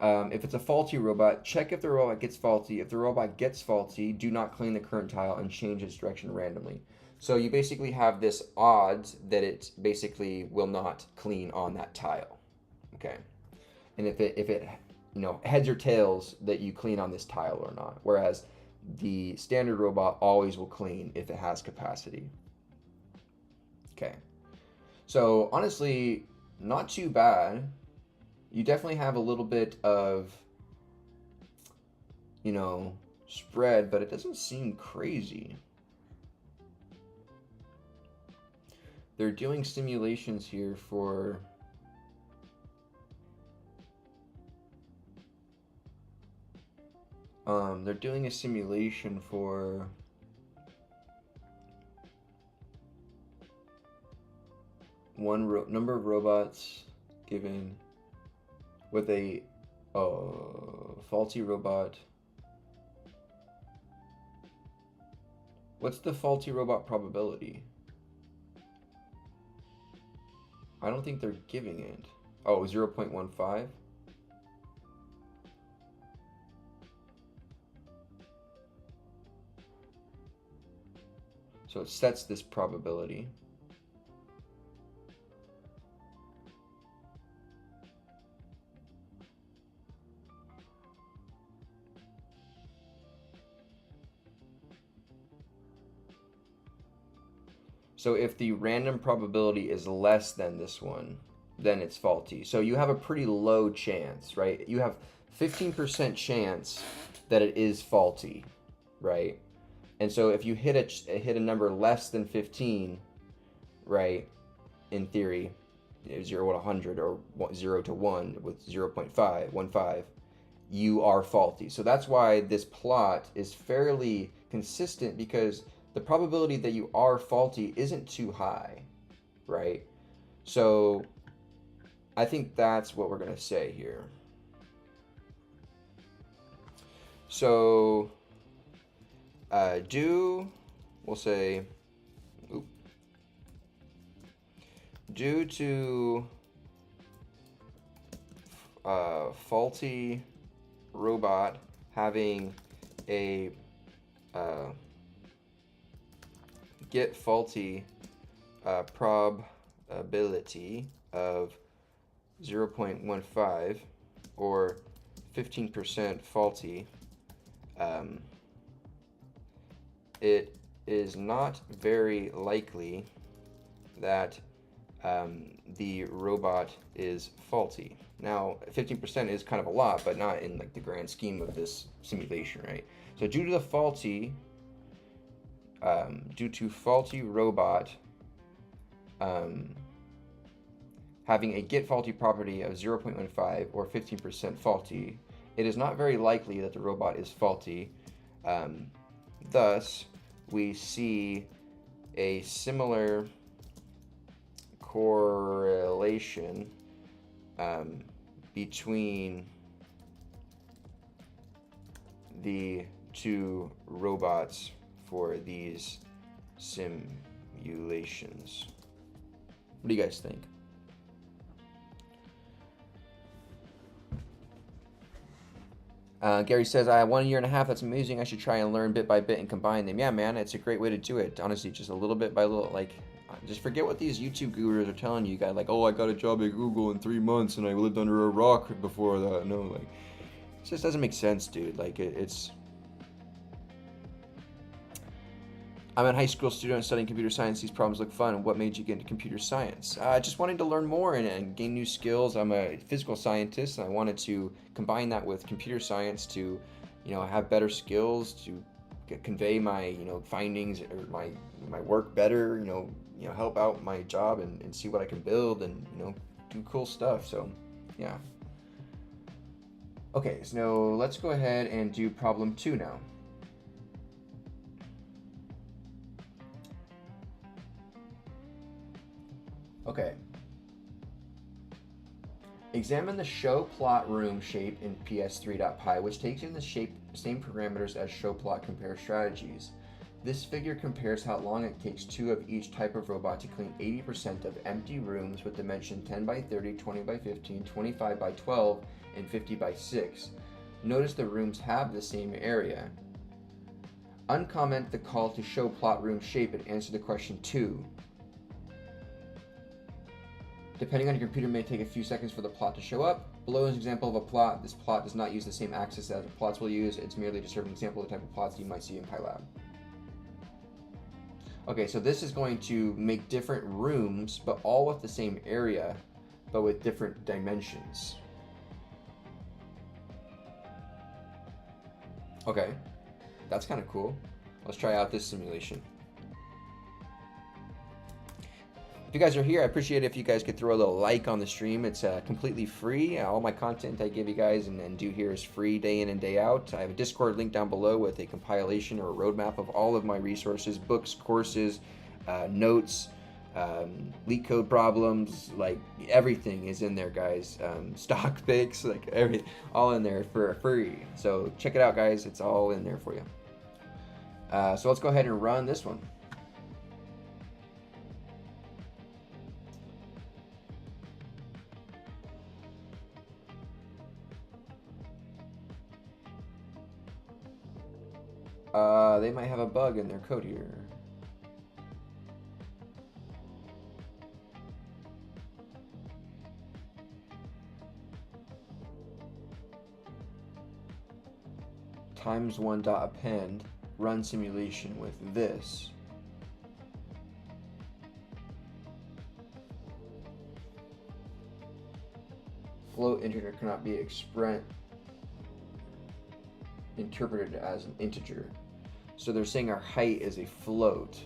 if it's a faulty robot, check if the robot gets faulty. If the robot gets faulty, do not clean the current tile and change its direction randomly. So you basically have this odds that it basically will not clean on that tile. Okay. And if it heads or tails that you clean on this tile or not. Whereas the standard robot always will clean if it has capacity. Okay. So honestly, not too bad. You definitely have a little bit of, spread, but it doesn't seem crazy. They're doing simulations here for They're doing a simulation for number of robots given with a faulty robot. What's the faulty robot probability? I don't think they're giving it. Oh, 0.15? So it sets this probability. So if the random probability is less than this one, then it's faulty. So you have a pretty low chance, right? You have 15% chance that it is faulty, right? And so if you hit a number less than 15, right, in theory, 0 to 100 or 0 to 1 with 0.515, you are faulty. So that's why this plot is fairly consistent, because the probability that you are faulty isn't too high, right? So I think that's what we're going to say here. So we'll say, due to faulty robot having a get faulty probability of 0.15 or 15% faulty, it is not very likely that the robot is faulty. Now, 15% is kind of a lot, but not in like the grand scheme of this simulation, right? So due to faulty robot having a get faulty property of 0.15 or 15% faulty, it is not very likely that the robot is faulty. Thus, we see a similar correlation between the two robots for these simulations. What do you guys think? Gary says, I have 1 year and a half. That's amazing. I should try and learn bit by bit and combine them. Yeah, man, it's a great way to do it. Honestly, just a little bit by little. Like, just forget what these YouTube gurus are telling you guys. Like, oh, I got a job at Google in 3 months and I lived under a rock before that. No, like, it just doesn't make sense, dude. Like, it's... I'm a high school student studying computer science. These problems look fun. What made you get into computer science? Just wanting to learn more and gain new skills. I'm a physical scientist, and I wanted to combine that with computer science to, have better skills to convey my, findings or my work better. Help out my job and see what I can build and do cool stuff. So, yeah. Okay, so let's go ahead and do problem 2 now. Okay. Examine the show plot room shape in ps3.py, which takes in the same parameters as show plot compare strategies. This figure compares how long it takes 2 of each type of robot to clean 80% of empty rooms with dimension 10 by 30, 20 by 15, 25 by 12, and 50 by 6. Notice the rooms have the same area. Uncomment the call to show plot room shape and answer the question 2. Depending on your computer, it may take a few seconds for the plot to show up. Below is an example of a plot. This plot does not use the same axis as plots will use. It's merely to serve an example of the type of plots you might see in PyLab. Okay, so this is going to make different rooms, but all with the same area, but with different dimensions. Okay, that's kind of cool. Let's try out this simulation. If you guys are here, I appreciate it if you guys could throw a little like on the stream. It's completely free. All my content I give you guys and do here is free day in and day out. I have a Discord link down below with a compilation or a roadmap of all of my resources, books, courses, notes, leak code problems, like everything is in there, guys. Stock picks, like everything, all in there for free. So check it out, guys. It's all in there for you. So let's go ahead and run this one. They might have a bug in their code here. times1.append run simulation with this. Float integer cannot be interpreted as an integer. So they're saying our height is a float.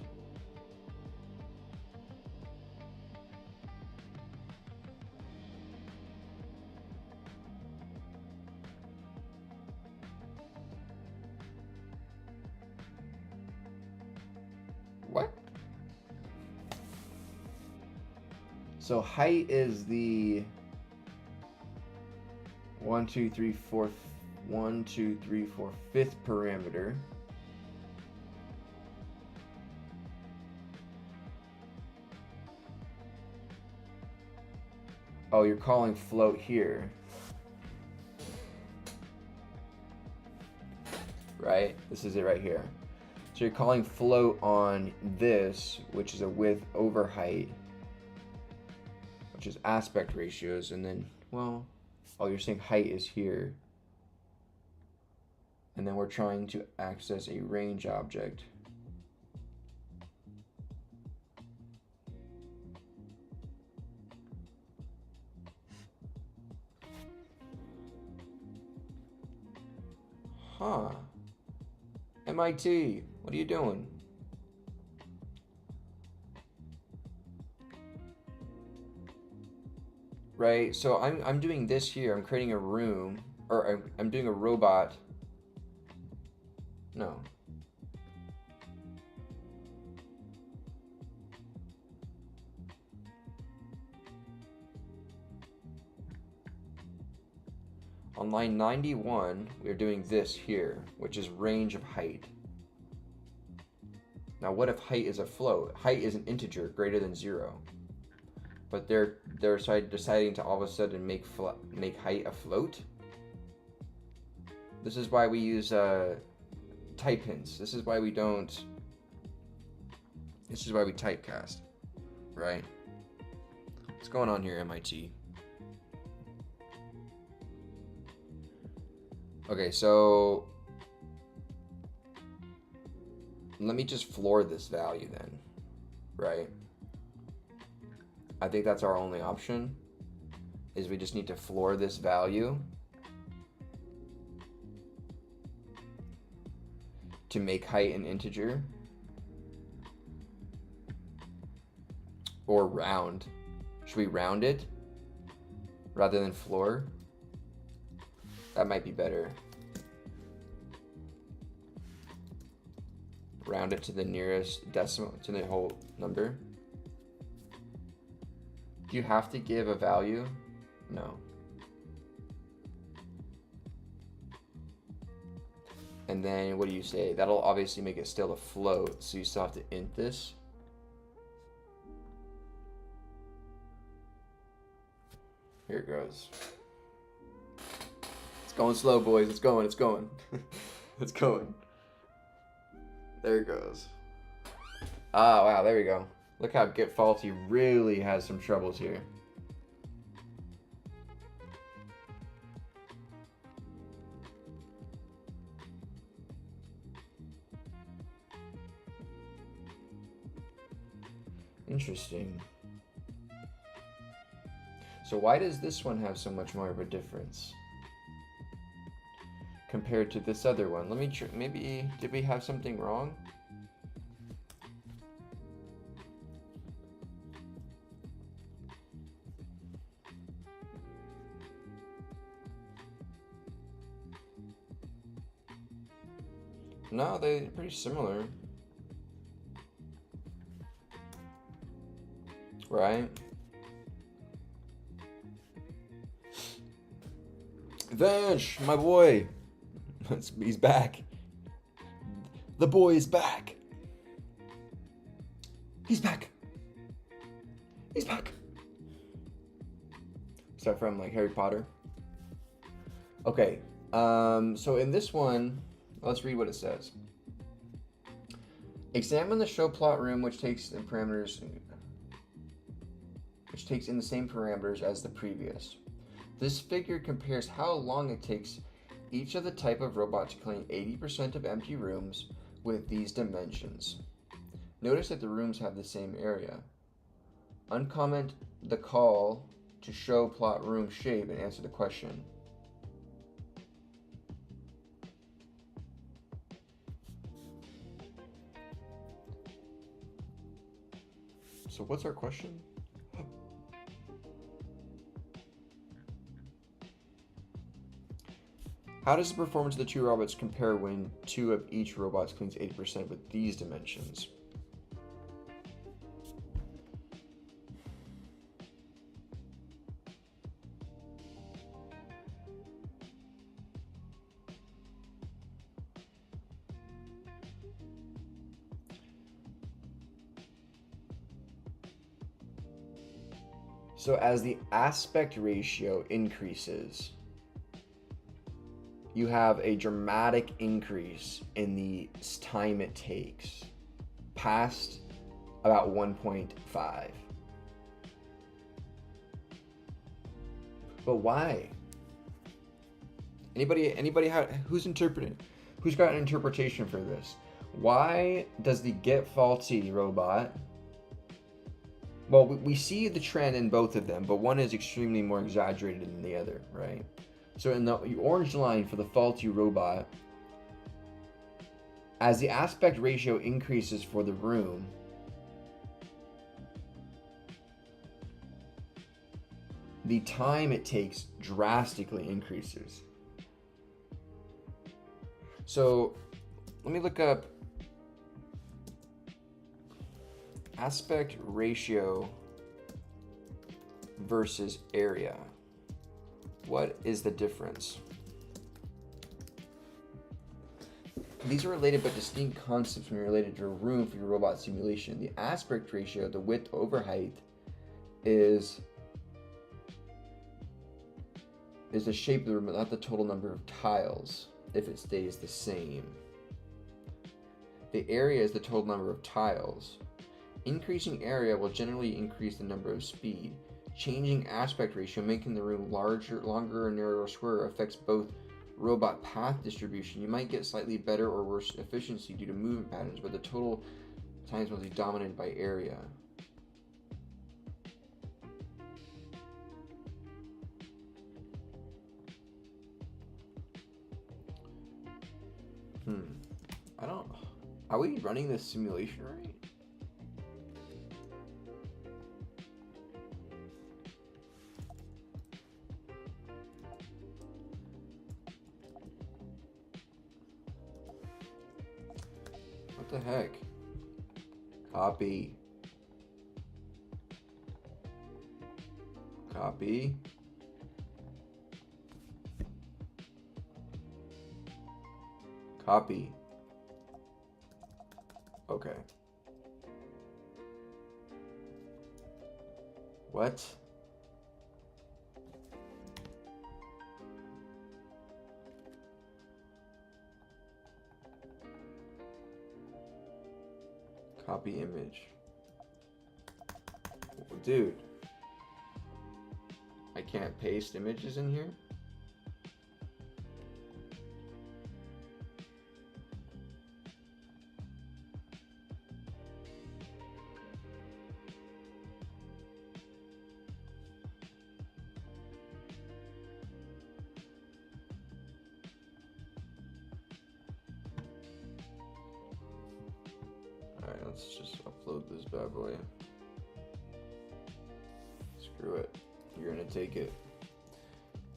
What? So height is the 1, 2, 3, 4, 1, 2, 3, 4, fifth parameter. Oh, you're calling float here. Right? This is it right here. So you're calling float on this, which is a width over height, which is aspect ratios, and then, well, oh, you're saying height is here. And then we're trying to access a range object. Huh. MIT, what are you doing? Right, so I'm doing this here. I'm creating a room, or I'm doing a robot. No. On line 91, we're doing this here, which is range of height. Now, what if height is a float? Height is an integer greater than 0. But they're deciding to all of a sudden make height a float? This is why we use type hints. This is why we don't... This is why we typecast, right? What's going on here, MIT? Okay, so let me just floor this value then, right? I think that's our only option, is we just need to floor this value to make height an integer, or round. Should we round it rather than floor? That might be better. Round it to the nearest decimal, to the whole number. Do you have to give a value? No. And then what do you say? That'll obviously make it still a float, so you still have to int this. Here it goes. It's going slow, boys. It's going. It's going. It's going. There it goes. Ah, wow. There we go. Look how Get Faulty really has some troubles here. Interesting. So why does this one have so much more of a difference compared to this other one? Let me maybe, did we have something wrong? No, they're pretty similar. Right? Vanch, my boy. He's back. The boy is back. He's back. He's back. Is that from like Harry Potter? Okay. So in this one, let's read what it says. Examine the show plot room, which takes in the same parameters as the previous. This figure compares how long it takes each of the type of robot to clean 80% of empty rooms with these dimensions. Notice that the rooms have the same area. Uncomment the call to show plot room shape and answer the question. So what's our question? How does the performance of the two robots compare when two of each robot cleans 80% with these dimensions? So as the aspect ratio increases, you have a dramatic increase in the time it takes, past about 1.5. But why? Anybody who's interpreting? Who's got an interpretation for this? Why does the get faulty robot? Well, we see the trend in both of them, but one is extremely more exaggerated than the other, right? So in the orange line for the faulty robot, as the aspect ratio increases for the room, the time it takes drastically increases. So let me look up aspect ratio versus area. What is the difference? These are related but distinct concepts when related to a room for your robot simulation. The aspect ratio, the width over height, is the shape of the room, not the total number of tiles, if it stays the same. The area is the total number of tiles. Increasing area will generally increase the number of speed. Changing aspect ratio, making the room larger, longer, or narrower square, affects both robot path distribution. You might get slightly better or worse efficiency due to movement patterns, but the total times must be dominated by area. Are we running this simulation right? What the heck? Copy. Copy. Copy. Okay. What? Copy image. Dude. I can't paste images in here? Alright, let's just upload this bad boy. Screw it. You're gonna take it.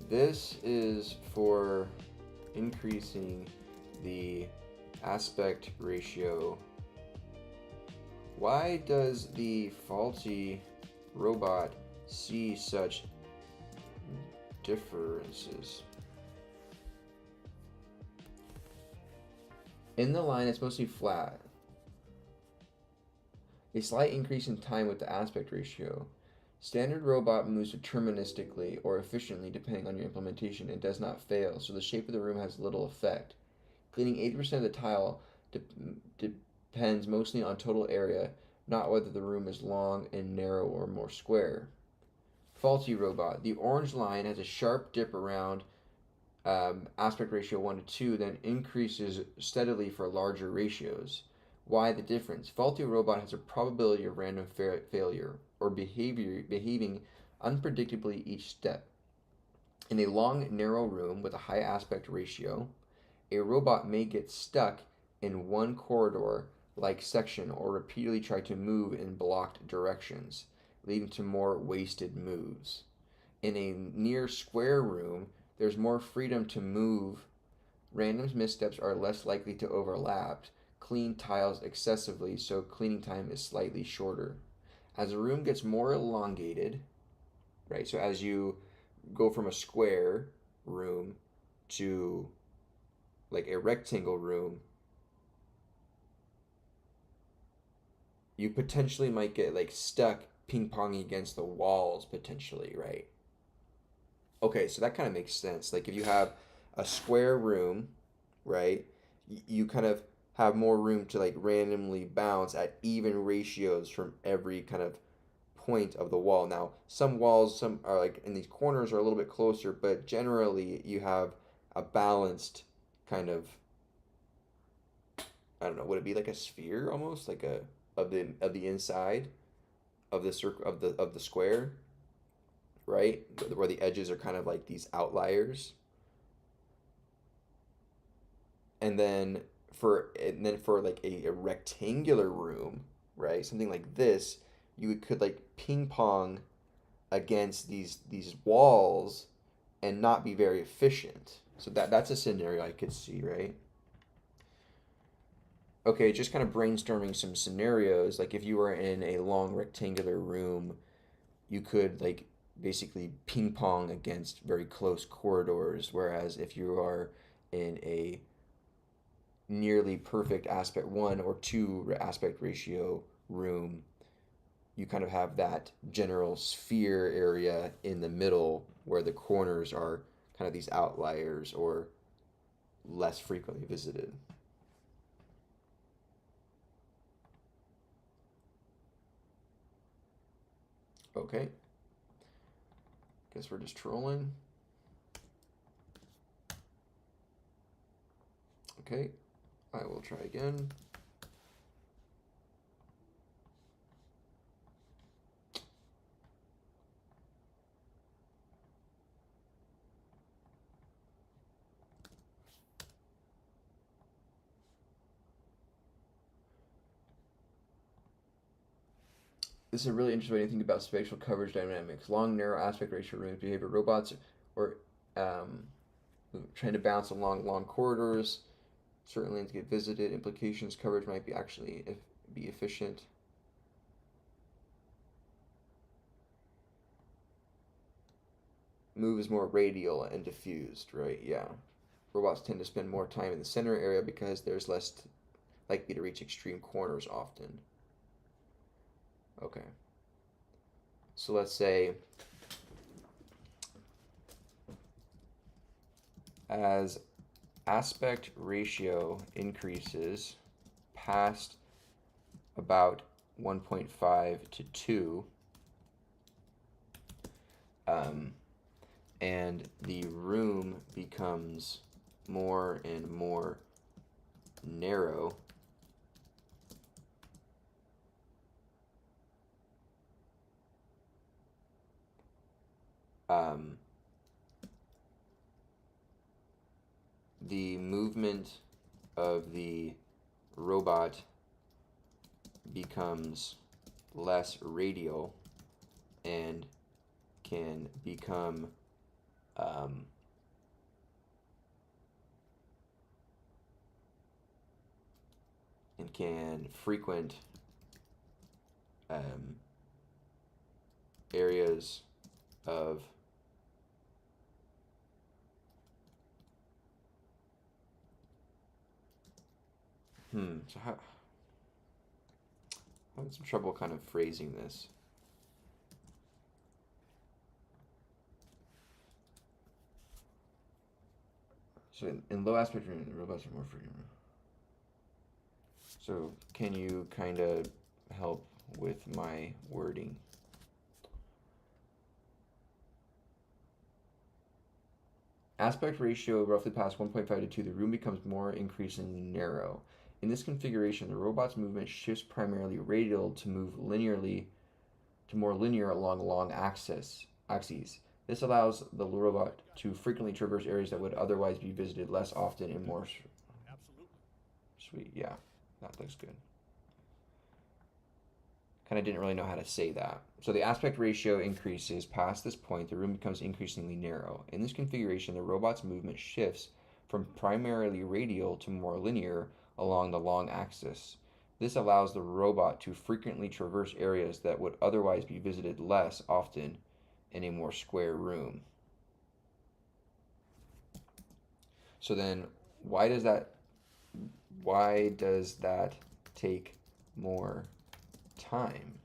This is for increasing the aspect ratio. Why does the faulty robot see such differences? In the line, it's mostly flat. A slight increase in time with the aspect ratio. Standard robot moves deterministically or efficiently depending on your implementation and does not fail, so the shape of the room has little effect. Cleaning 80% of the tile depends mostly on total area, not whether the room is long and narrow or more square. Faulty robot. The orange line has a sharp dip around aspect ratio 1 to 2, then increases steadily for larger ratios. Why the difference? Faulty robot has a probability of random failure or behaving unpredictably each step. In a long, narrow room with a high aspect ratio, a robot may get stuck in one corridor-like section or repeatedly try to move in blocked directions, leading to more wasted moves. In a near square room, there's more freedom to move. Random missteps are less likely to overlap. Clean tiles excessively, so cleaning time is slightly shorter. As a room gets more elongated, right? So as you go from a square room to like a rectangle room, you potentially might get like stuck ping-ponging against the walls potentially, right? Okay, so that kind of makes sense. Like if you have a square room, right, you kind of have more room to like randomly bounce at even ratios from every kind of point of the wall. Now, some walls, some are like in these corners are a little bit closer, but generally you have a balanced kind of, I don't know, would it be like a sphere almost, like a of the inside of the circle of the square, right? Where the edges are kind of like these outliers. And then for like a rectangular room, right? Something like this, you could like ping pong against these walls and not be very efficient. So that's a scenario I could see, right? Okay, just kind of brainstorming some scenarios. Like if you were in a long rectangular room, you could like basically ping pong against very close corridors. Whereas if you are in a nearly perfect aspect 1 or 2 aspect ratio room, you kind of have that general sphere area in the middle where the corners are kind of these outliers or less frequently visited. Okay, guess we're just trolling. Okay, I will try again. This is a really interesting way to think about spatial coverage dynamics. Long, narrow aspect ratio rooms behavior. Robots or trying to bounce along long corridors. Certain lanes get visited. Implications coverage might be actually be efficient. Move is more radial and diffused, right? Yeah. Robots tend to spend more time in the center area because there's less likely to reach extreme corners often. Okay. So let's say as aspect ratio increases past about 1.5 to 2, and the room becomes more and more narrow, the movement of the robot becomes less radial and can become and can frequent areas of so how, I'm having some trouble kind of phrasing this. So in low aspect ratio, the robots are more frequent. So can you kind of help with my wording? Aspect ratio roughly past 1.5 to 2, the room becomes more increasingly narrow. In this configuration, the robot's movement shifts primarily radial to move linearly to more linear along long axes. This allows the robot to frequently traverse areas that would otherwise be visited less often and more sweet. Yeah, that looks good. Kind of didn't really know how to say that. So the aspect ratio increases past this point, the room becomes increasingly narrow. In this configuration, the robot's movement shifts from primarily radial to more linear along the long axis. This allows the robot to frequently traverse areas that would otherwise be visited less often in a more square room. So then why does that take more time?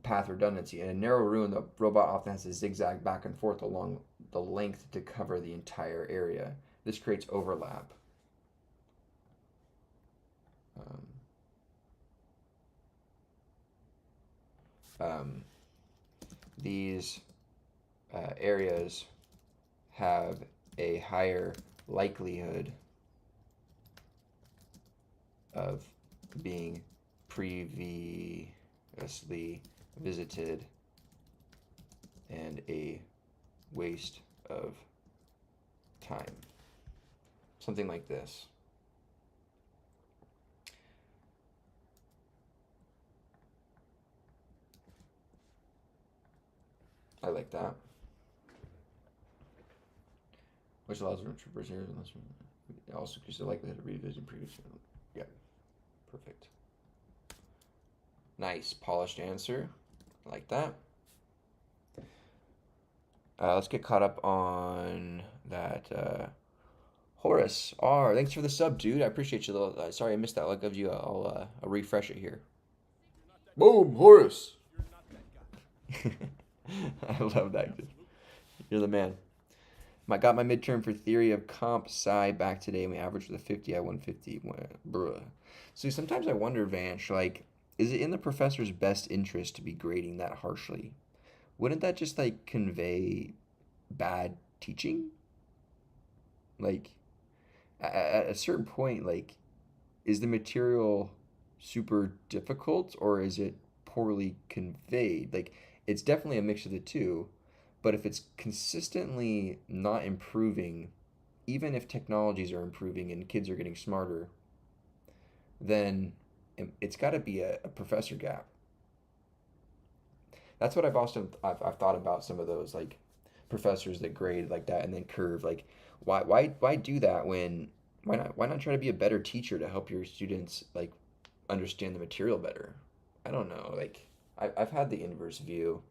Path redundancy. In a narrow room, the robot often has to zigzag back and forth along the length to cover the entire area. This creates overlap. These areas have a higher likelihood of being previously visited and a waste of time. Something like this. I like that. Which allows room to traverse areas unless it also increases the likelihood of revisiting previous. Yeah, perfect. Nice, polished answer. I like that. Let's get caught up on that. Horace R, thanks for the sub, dude. I appreciate you. Sorry I missed that. I'll give you. I'll refresh it here. Boom, Horace. I love that. You're the man. I got my midterm for theory of comp sci back today, and we averaged with a 50 at 150. Bruh. So sometimes I wonder, Vanch, like, is it in the professor's best interest to be grading that harshly? Wouldn't that just like convey bad teaching? Like, at a certain point, like, is the material super difficult or is it poorly conveyed? Like, it's definitely a mix of the two, but if it's consistently not improving, even if technologies are improving and kids are getting smarter, then it's got to be a professor gap. That's what I've thought about some of those like professors that grade like that and then curve like why do that when why not try to be a better teacher to help your students like understand the material better? I don't know, like I've had the inverse view.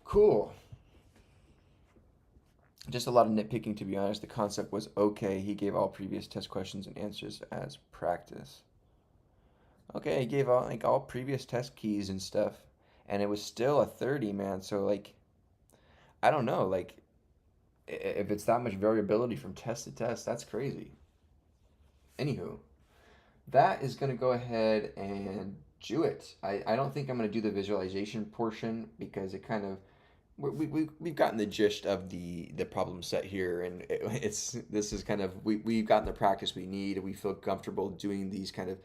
Cool. Just a lot of nitpicking, to be honest. The concept was okay. He gave all previous test questions and answers as practice. Okay, he gave all previous test keys and stuff, and it was still a 30, man. So like, I don't know, like if it's that much variability from test to test, that's crazy. Anywho, that is gonna go ahead and do it. I don't think I'm gonna do the visualization portion because it kind of we've gotten the gist of the problem set here, and this is kind of we've gotten the practice we need. We feel comfortable doing these kind of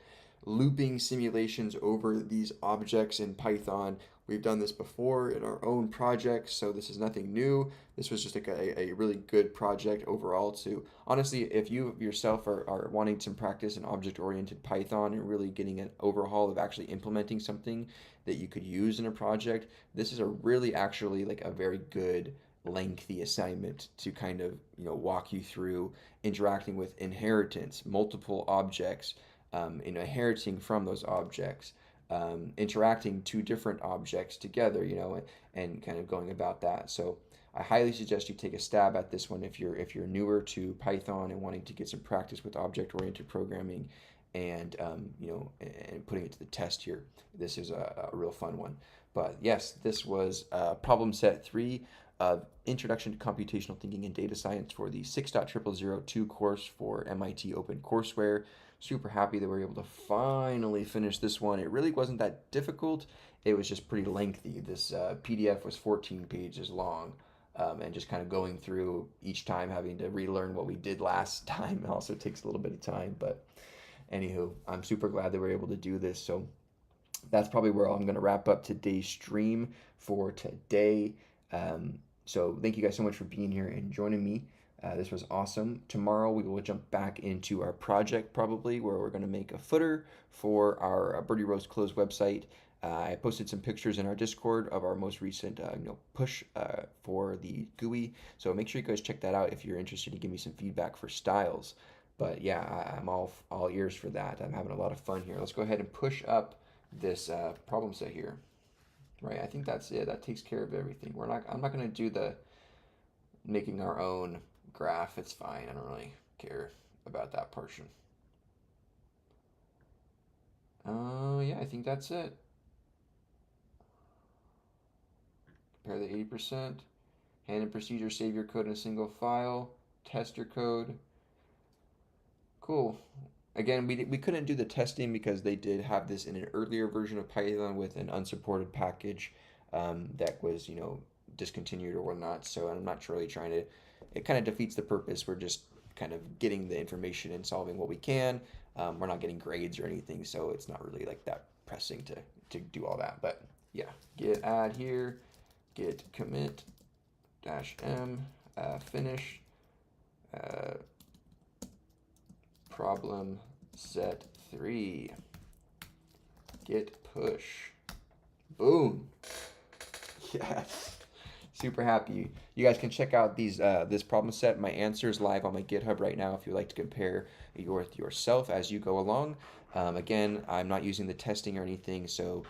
looping simulations over these objects in Python. We've done this before in our own projects, so this is nothing new. This was just like a really good project overall to, honestly, if you yourself are wanting some practice in object-oriented Python and really getting an overhaul of actually implementing something that you could use in a project, this is a really actually like a very good lengthy assignment to kind of walk you through interacting with inheritance, multiple objects, inheriting from those objects, interacting two different objects together, and kind of going about that. So I highly suggest you take a stab at this one if you're newer to Python and wanting to get some practice with object-oriented programming, and and putting it to the test here. This is a real fun one. But yes, this was problem set 3 of Introduction to Computational Thinking and Data Science for the 6.0002 course for MIT OpenCourseWare. Super happy that we were able to finally finish this one. It really wasn't that difficult. It was just pretty lengthy. This PDF was 14 pages long, and just kind of going through each time having to relearn what we did last time also takes a little bit of time. But anywho, I'm super glad that we were able to do this. So that's probably where I'm going to wrap up today's stream for today. So thank you guys so much for being here and joining me. This was awesome. Tomorrow we will jump back into our project probably, where we're going to make a footer for our Birdie Rose Close website. I posted some pictures in our Discord of our most recent push for the GUI. So make sure you guys check that out if you're interested to give me some feedback for styles. But yeah, I'm all ears for that. I'm having a lot of fun here. Let's go ahead and push up this problem set here. Right, I think that's it. That takes care of everything. I'm not gonna do the making our own graph. It's fine. I don't really care about that portion. Yeah, I think that's it. Compare the 80%. Hand and procedure, save your code in a single file. Test your code. Cool. Again, we couldn't do the testing because they did have this in an earlier version of Python with an unsupported package that was, discontinued or whatnot. So I'm not really trying to, it kind of defeats the purpose. We're just kind of getting the information and solving what we can. We're not getting grades or anything, so it's not really like that pressing to do all that. But yeah, git add here, git commit -m, finish, problem set 3, git push, boom. Yes, super happy. You guys can check out this problem set. My answers live on my GitHub right now if you'd like to compare yourself as you go along. Again, I'm not using the testing or anything, so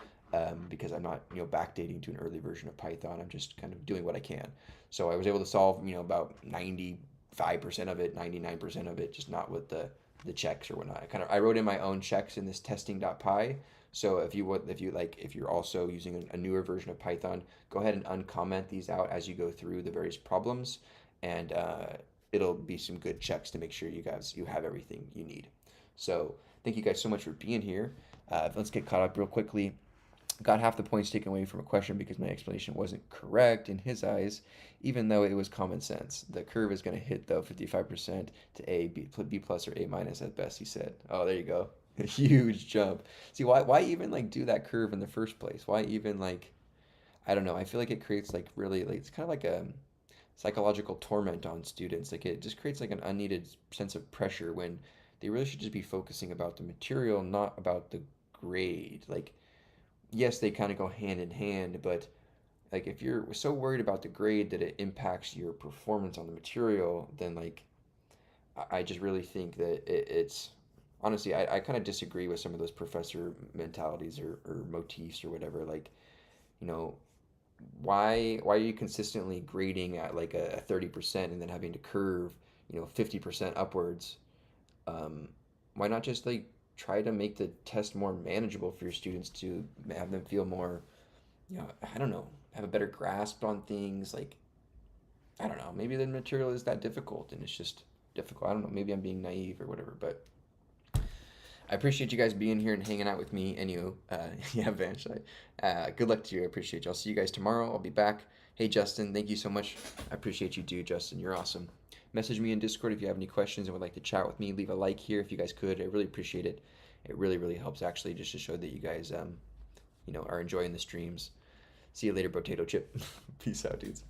because I'm not backdating to an early version of Python. I'm just kind of doing what I can. So I was able to solve about 95% of it, 99% of it, just not with the checks or whatnot. I wrote in my own checks in this testing.py. So if you're also using a newer version of Python, go ahead and uncomment these out as you go through the various problems, and it'll be some good checks to make sure you have everything you need. So thank you guys so much for being here. Let's get caught up real quickly. Got half the points taken away from a question because my explanation wasn't correct in his eyes, even though it was common sense. The curve is going to hit, though, 55% to A, B plus, or A minus at best, he said. Oh, there you go. A huge jump. See, why even, do that curve in the first place? Why even, I don't know. I feel like it creates, really, it's kind of like a psychological torment on students. It just creates, an unneeded sense of pressure when they really should just be focusing about the material, not about the grade. Yes, they kind of go hand in hand, but if you're so worried about the grade that it impacts your performance on the material, then I just really think that it's honestly, I kind of disagree with some of those professor mentalities or motifs or whatever. Why are you consistently grading at a 30% and then having to curve 50% upwards? Why not just try to make the test more manageable for your students to have them feel more, I don't know, have a better grasp on things. I don't know, maybe the material is that difficult and it's just difficult. I don't know, maybe I'm being naive or whatever, but I appreciate you guys being here and hanging out with me. And yeah, Vansh, good luck to you. I appreciate you. I'll see you guys tomorrow. I'll be back. Hey, Justin, thank you so much. I appreciate you too, Justin. You're awesome. Message me in Discord if you have any questions and would like to chat with me. Leave a like here if you guys could. I really appreciate it. It really, really helps actually, just to show that you guys, are enjoying the streams. See you later, potato chip. Peace out, dudes.